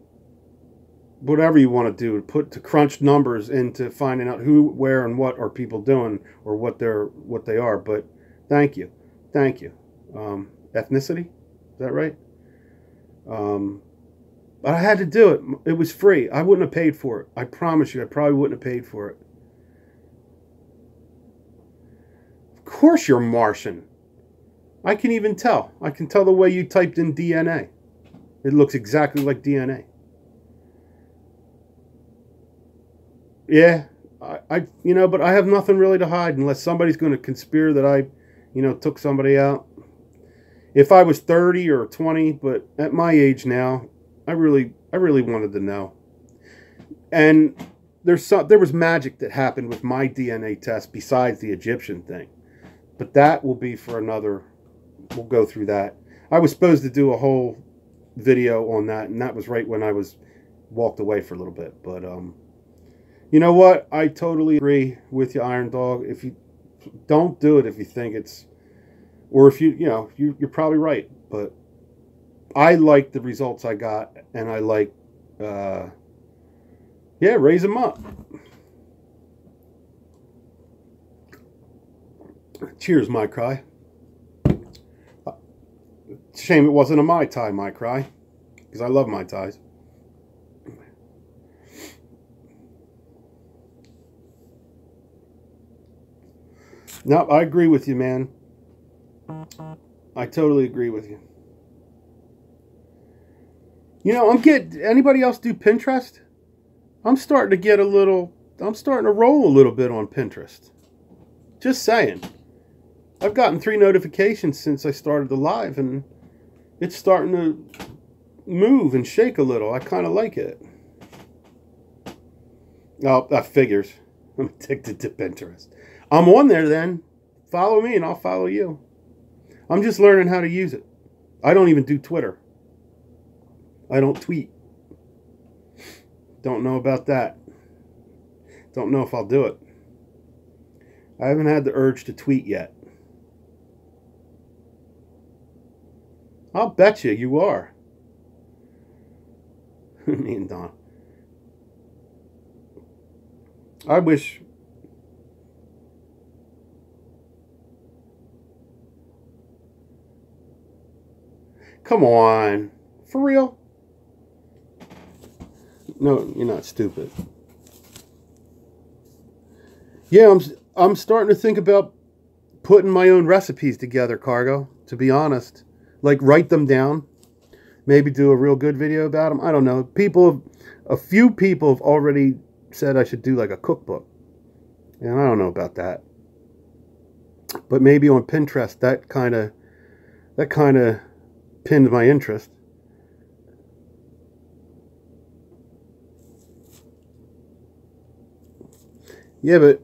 whatever you want to do, to crunch numbers into finding out who, where, and what are people doing, or what they are. But thank you. Ethnicity, is that right? But I had to do it. It was free. I wouldn't have paid for it. I promise you, I probably wouldn't have paid for it. Of course you're Martian. I can even tell. I can tell the way you typed in DNA. It looks exactly like DNA. Yeah, but I have nothing really to hide unless somebody's going to conspire that I, took somebody out. If I was 30 or 20, but at my age now, I really wanted to know. And there was magic that happened with my DNA test besides the Egyptian thing. But that will be for another. We'll go through that. I was supposed to do a whole video on that, and that was right when I walked away for a little bit. But you know what? I totally agree with you, Iron Dog. If you don't do it, if you think it's, or if you're probably right. But I like the results I got, and I like, raise them up. Cheers, my cry. Shame it wasn't a Mai Tai, my cry, because I love Mai Tais. No, I agree with you, man. I totally agree with you. Anybody else do Pinterest? I'm starting to roll a little bit on Pinterest. Just saying. I've gotten 3 notifications since I started the live, and it's starting to move and shake a little. I kind of like it. Oh, that figures. I'm addicted to Pinterest. I'm on there then. Follow me and I'll follow you. I'm just learning how to use it. I don't even do Twitter. I don't tweet. Don't know about that. Don't know if I'll do it. I haven't had the urge to tweet yet. I'll bet you are. Me and Don. I wish... Come on. For real? No, you're not stupid. Yeah, I'm starting to think about putting my own recipes together, Cargo, to be honest. Like, write them down. Maybe do a real good video about them. I don't know. A few people have already said I should do like a cookbook. And I don't know about that. But maybe on Pinterest, that kind of pinned my interest. Yeah, but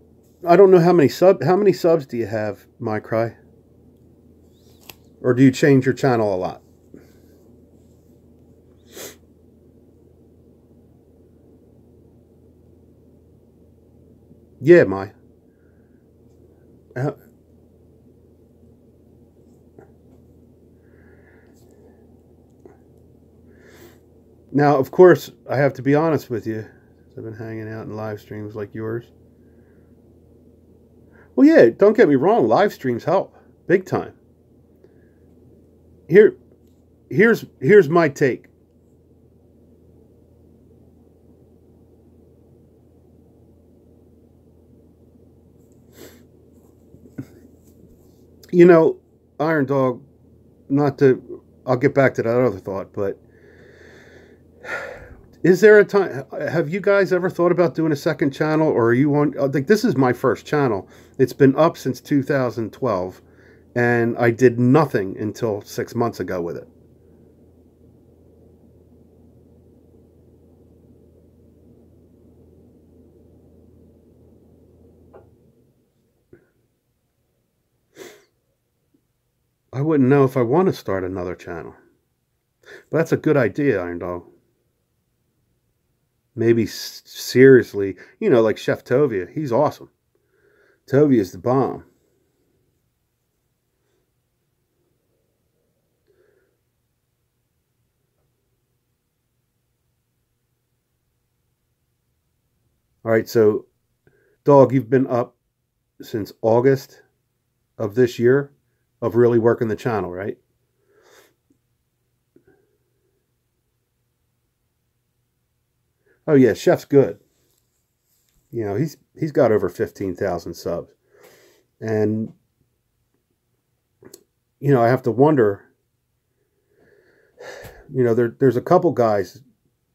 I don't know how many subs do you have, MyCry? Or do you change your channel a lot? Yeah, now, of course, I have to be honest with you. I've been hanging out in live streams like yours. Well, yeah, don't get me wrong. Live streams help big time. Here's my take. You know, Iron Dog, I'll get back to that other thought, but is there a time, have you guys ever thought about doing a second channel, or are you on, like, this is my first channel. It's been up since 2012, and I did nothing until 6 months ago with it. I wouldn't know if I want to start another channel. But that's a good idea, Iron Dog. Maybe seriously, you know, like Chef Tovia. He's awesome. Tovia is the bomb. All right, so, Dog, you've been up since August of this year of really working the channel, right? Oh yeah, Chef's good. You know, he's got over 15,000 subs. And you know, I have to wonder, you know, there's a couple guys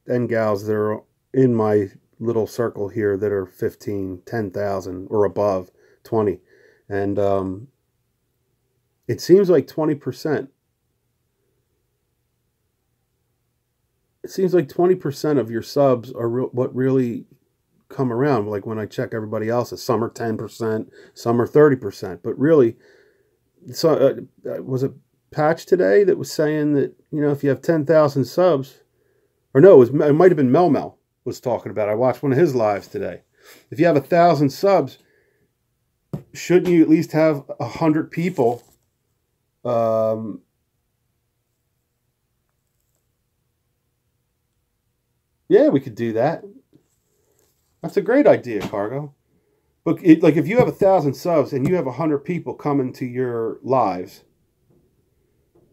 and gals that are in my little circle here that are 15, 10,000 or above, 20. And it seems like 20%. It seems like 20% of your subs are what really come around. Like when I check everybody else's, some are 10%, some are 30%. But really, so was a Patch today that was saying that, you know, if you have 10,000 subs, or no, it might have been Mel was talking about it. I watched one of his lives today. If you have 1,000 subs, shouldn't you at least have 100 people yeah, we could do that. That's a great idea, Cargo. But like, if you have 1,000 subs and you have 100 people coming to your lives,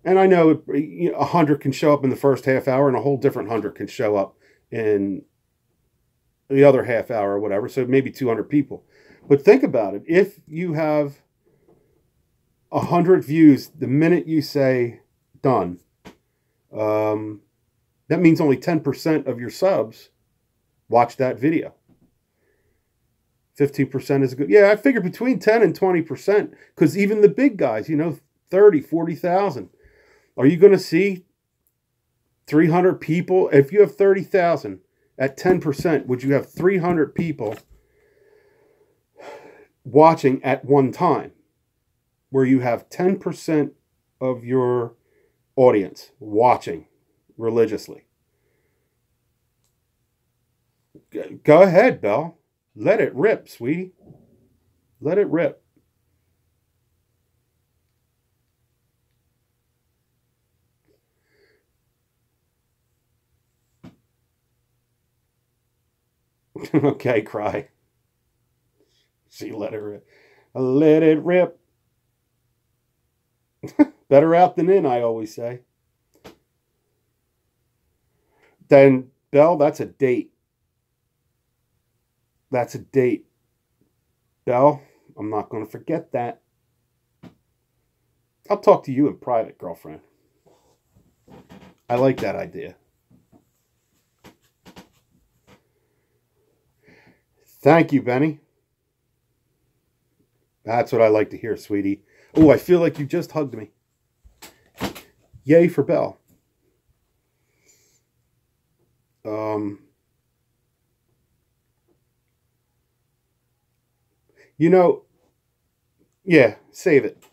and I know 100 can show up in the first half hour, and a whole different 100 can show up in the other half hour or whatever. So maybe 200 people. But think about it. If you have 100 views the minute you say done, that means only 10% of your subs watch that video. 15% is good. Yeah, I figure between 10 and 20%, because even the big guys, you know, 30, 40,000. Are you going to see 300 people? If you have 30,000 at 10%, would you have 300 people watching at one time? Where you have 10% of your audience watching religiously. Go ahead, Belle. Let it rip, sweetie. Let it rip. Okay, cry. She let it rip. Let it rip. Better out than in, I always say. Then, Belle, that's a date. That's a date. Belle, I'm not going to forget that. I'll talk to you in private, girlfriend. I like that idea. Thank you, Benny. That's what I like to hear, sweetie. Oh, I feel like you just hugged me. Yay for Belle. You know, yeah, save it.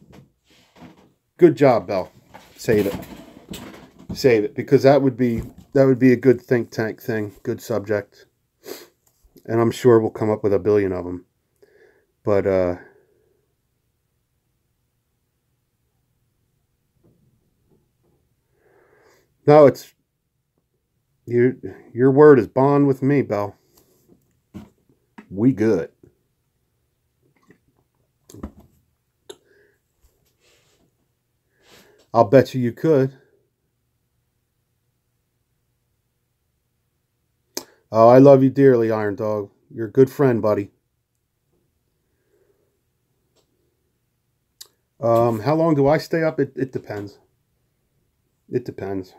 Good job, Belle. Save it. Save it, because that would be a good think tank thing, good subject. And I'm sure we'll come up with a billion of them. But no, it's your word is bond with me, Belle. We good. I'll bet you could. Oh, I love you dearly, Iron Dog. You're a good friend, buddy. How long do I stay up? It depends. It depends.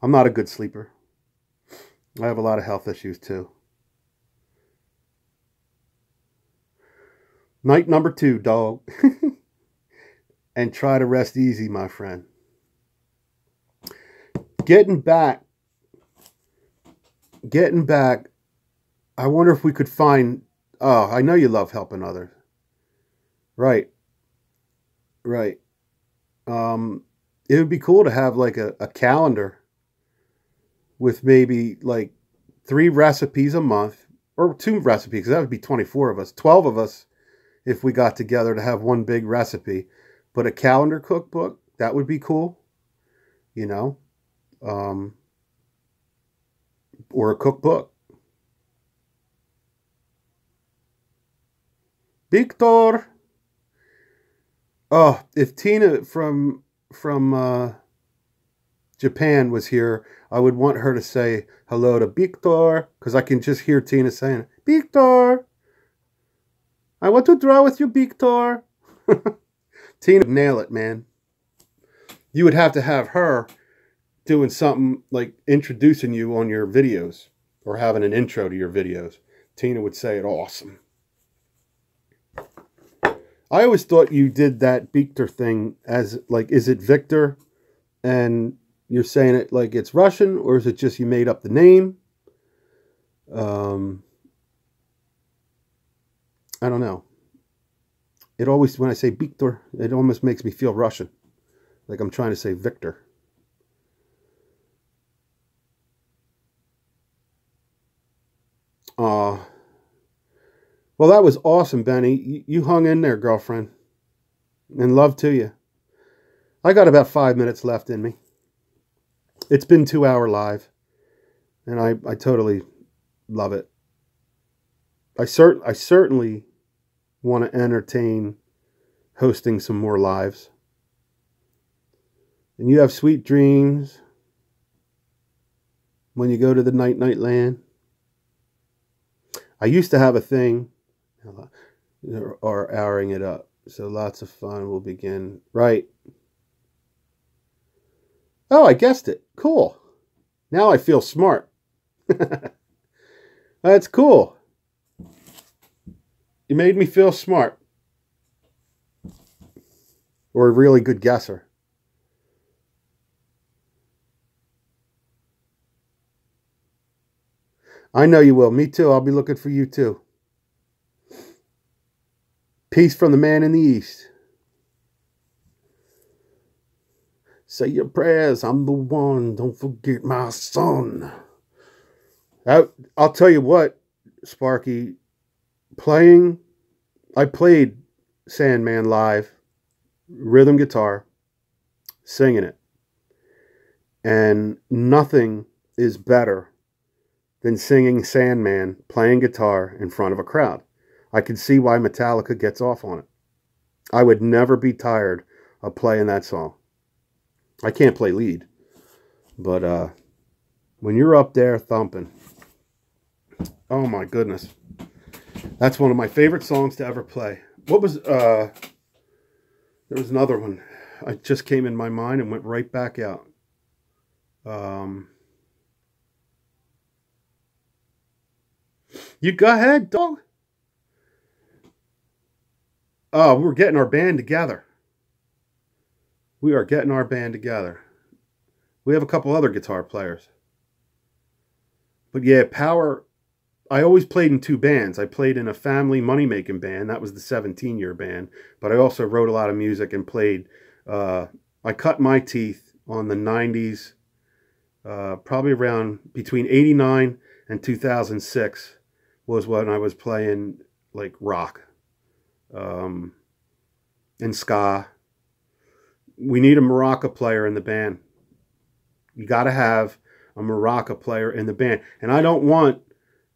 I'm not a good sleeper. I have a lot of health issues too. Night number 2, dog. And try to rest easy, my friend. Getting back. I wonder if we could find... Oh, I know you love helping others. Right. Right. It would be cool to have like a calendar with maybe like 3 recipes a month, or 2 recipes, because that would be 24 of us, 12 of us if we got together to have one big recipe. But a calendar cookbook, that would be cool, you know, or a cookbook. Victor. Oh, if Tina from Japan was here, I would want her to say hello to Victor, because I can just hear Tina saying, Victor, I want to draw with you, Victor. Tina would nail it, man. You would have to have her doing something like introducing you on your videos, or having an intro to your videos. Tina would say it awesome. I always thought you did that Victor thing as like, is it Victor and you're saying it like it's Russian, or is it just you made up the name? I don't know. It always, when I say Victor, it almost makes me feel Russian. Like I'm trying to say Victor. Well, that was awesome, Benny. You hung in there, girlfriend. And love to you. I got about 5 minutes left in me. It's been 2-hour live. And I totally love it. I certainly want to entertain hosting some more lives. And you have sweet dreams when you go to the night land. I used to have a thing, or hourring it up. So lots of fun will begin. Right. Oh, I guessed it. Cool. Now I feel smart. That's cool. You made me feel smart. Or a really good guesser. I know you will. Me too. I'll be looking for you too. Peace from the man in the East. Say your prayers, I'm the one. Don't forget my son. I'll tell you what, Sparky, I played Sandman live, rhythm guitar, singing it. And nothing is better than singing Sandman, playing guitar in front of a crowd. I can see why Metallica gets off on it. I would never be tired of playing that song. I can't play lead, but when you're up there thumping, oh my goodness. That's one of my favorite songs to ever play. What was, there was another one. I just came in my mind and went right back out. You go ahead, dog. Oh, we're getting our band together. We are getting our band together. We have a couple other guitar players. But yeah, Power, I always played in two bands. I played in a family money-making band. That was the 17-year band. But I also wrote a lot of music and played. I cut my teeth on the 90s, probably around between 89 and 2006 was when I was playing like rock and ska. We need a maraca player in the band. You got to have a maraca player in the band. And I don't want,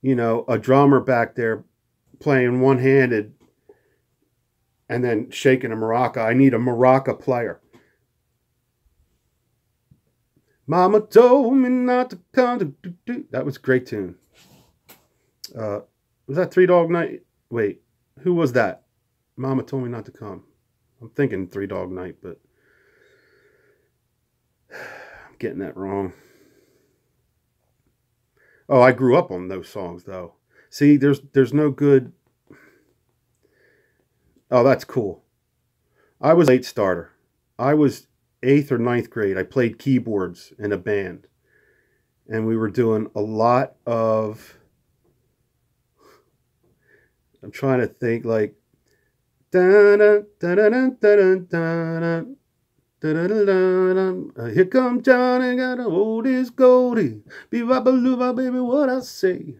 you know, a drummer back there playing one-handed and then shaking a maraca. I need a maraca player. Mama told me not to come to... That was a great tune. Was that Three Dog Night? Wait, who was that? Mama told me not to come. I'm thinking Three Dog Night, but I'm getting that wrong. Oh, I grew up on those songs, though. See, there's no good... Oh, that's cool. I was a late starter. I was 8th or 9th grade. I played keyboards in a band. And we were doing a lot of... I'm trying to think like... Here comes Johnny, got a oldest Goldie. Be-ba-ba-loo-ba, baby, what I say.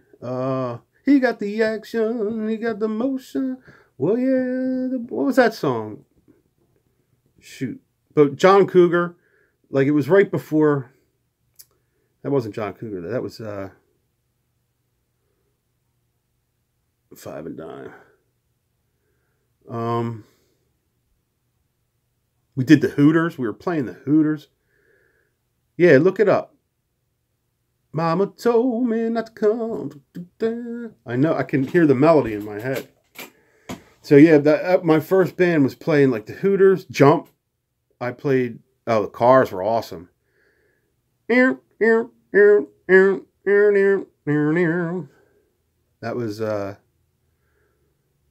He got the action, he got the motion. Well, yeah, what was that song? Shoot. But John Cougar, like it was right before... That wasn't John Cougar. That was Five and Dime. We did the Hooters. We were playing the Hooters. Yeah, look it up. Mama told me not to come. I know, I can hear the melody in my head. So yeah, my first band was playing like the Hooters, Jump. I played, oh, the Cars were awesome. That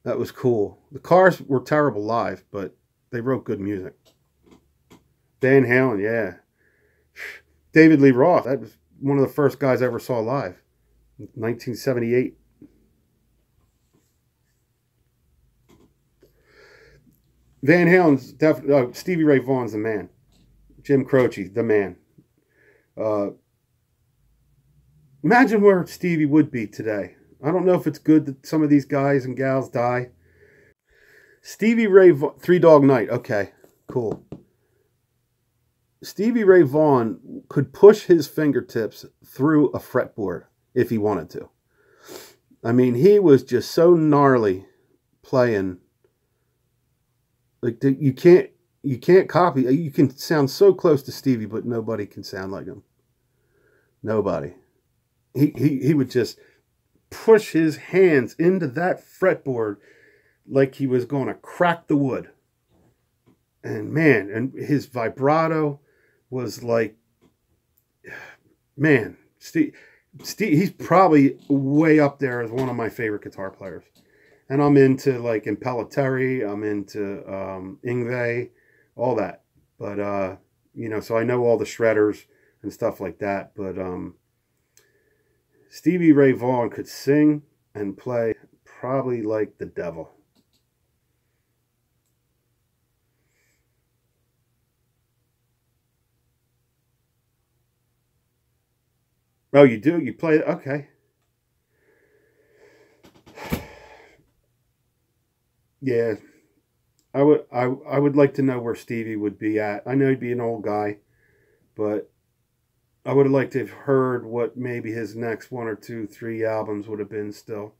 was cool. The Cars were terrible live, but they wrote good music. Van Halen, yeah. David Lee Roth, that was one of the first guys I ever saw live. 1978. Van Halen's definitely... Stevie Ray Vaughan's the man. Jim Croce, the man. Imagine where Stevie would be today. I don't know if it's good that some of these guys and gals die. Stevie Ray Vaughan, Three Dog Night. Okay, cool. Stevie Ray Vaughan could push his fingertips through a fretboard if he wanted to. I mean, he was just so gnarly playing. Like you can't copy. You can sound so close to Stevie, but nobody can sound like him. Nobody. He would just push his hands into that fretboard like he was going to crack the wood. And man, and his vibrato was like, man, Steve, he's probably way up there as one of my favorite guitar players. And I'm into like Impellitteri, I'm into Yngwie, all that. But, you know, so I know all the shredders and stuff like that. But Stevie Ray Vaughan could sing and play probably like the devil. Oh, you do? You play? Okay. Yeah. I would like to know where Stevie would be at. I know he'd be an old guy, but I would have liked to have heard what maybe his next one or two, three albums would have been still.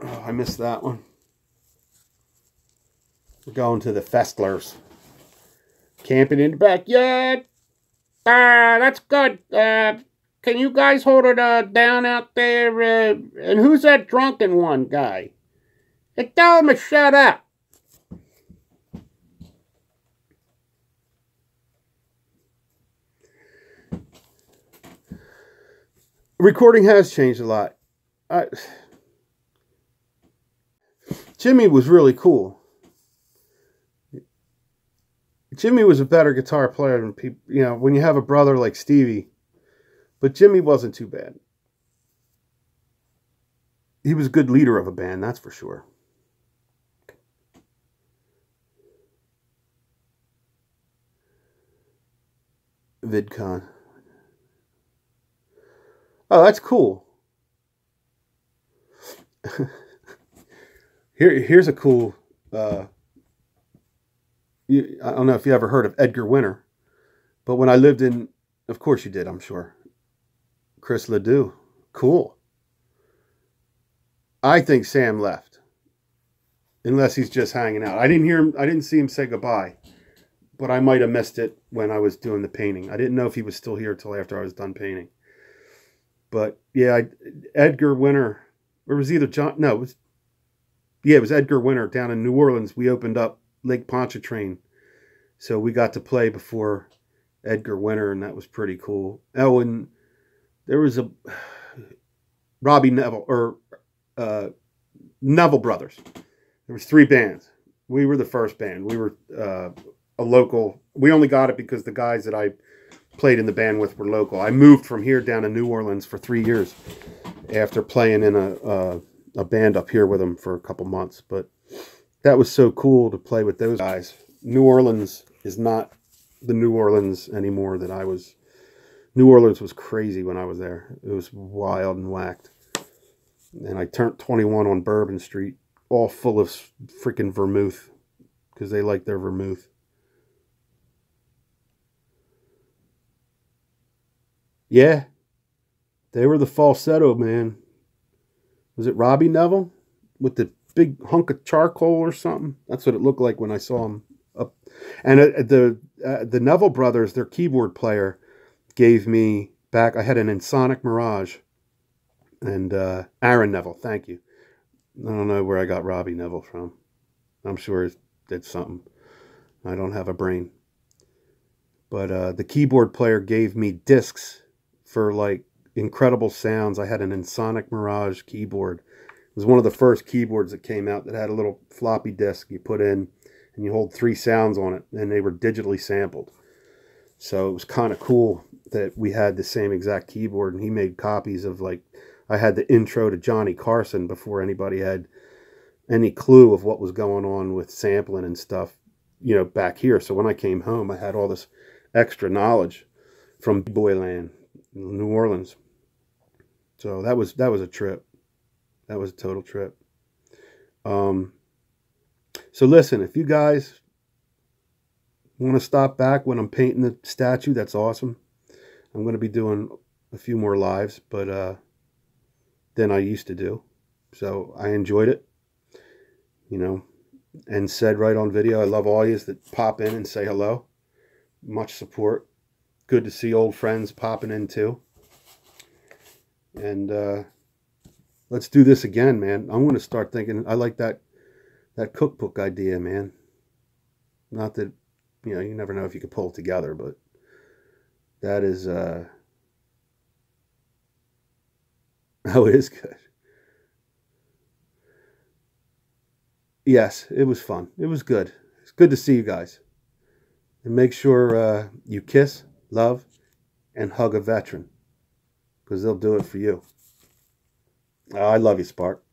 Oh, I missed that one. We're going to the Festlers. Camping in the backyard. That's good. Can you guys hold it down out there? And who's that drunken one guy? And tell him to shut up. Recording has changed a lot. Jimmy was really cool. Jimmy was a better guitar player than people, you know, when you have a brother like Stevie. But Jimmy wasn't too bad. He was a good leader of a band, that's for sure. VidCon. Oh, that's cool. Here's a cool... I don't know if you ever heard of Edgar Winter, but when I lived in... Of course you did, I'm sure. Chris Ledoux. Cool. I think Sam left. Unless he's just hanging out. I didn't hear him. I didn't see him say goodbye. But I might have missed it when I was doing the painting. I didn't know if he was still here until after I was done painting. But yeah, Edgar Winter, or it was either John, no, it was Edgar Winter down in New Orleans. We opened up Lake Pontchartrain. So we got to play before Edgar Winter, and that was pretty cool. Oh, and there was a Robbie Neville, or Neville Brothers. There was 3 bands. We were the first band. We were a local. We only got it because the guys that I played in the band with were local. I moved from here down to New Orleans for 3 years after playing in a band up here with them for a couple months. But that was so cool to play with those guys. New Orleans is not the New Orleans anymore that I was. New Orleans was crazy when I was there. It was wild and whacked. And I turned 21 on Bourbon Street, all full of freaking vermouth, because they like their vermouth. Yeah, they were the falsetto, man. Was it Robbie Neville with the big hunk of charcoal or something? That's what it looked like when I saw him up. And the Neville brothers, their keyboard player, gave me back. I had an Ensoniq Mirage, and Aaron Neville. Thank you. I don't know where I got Robbie Neville from. I'm sure it did something. I don't have a brain. But the keyboard player gave me discs for like incredible sounds. I had an Ensoniq Mirage keyboard. It was one of the first keyboards that came out that had a little floppy disk you put in, and you hold 3 sounds on it, and they were digitally sampled. So it was kind of cool that we had the same exact keyboard, and he made copies of, like, I had the intro to Johnny Carson before anybody had any clue of what was going on with sampling and stuff, you know, back here. So when I came home, I had all this extra knowledge from Boyland, New Orleans. So that was a trip. That was a total trip. So listen, if you guys want to stop back when I'm painting the statue, that's awesome. I'm going to be doing a few more lives, but than I used to do. So I enjoyed it, you know, and said right on video, I love all yous that pop in and say hello. Much support. Good to see old friends popping in too. And let's do this again, man. I'm going to start thinking. I like that cookbook idea, man. Not that, you know, you never know if you could pull it together, but that is, oh, it is good. Yes, it was fun. It was good. It's good to see you guys. And make sure you kiss, love, and hug a veteran, because they'll do it for you. I love you, Spark.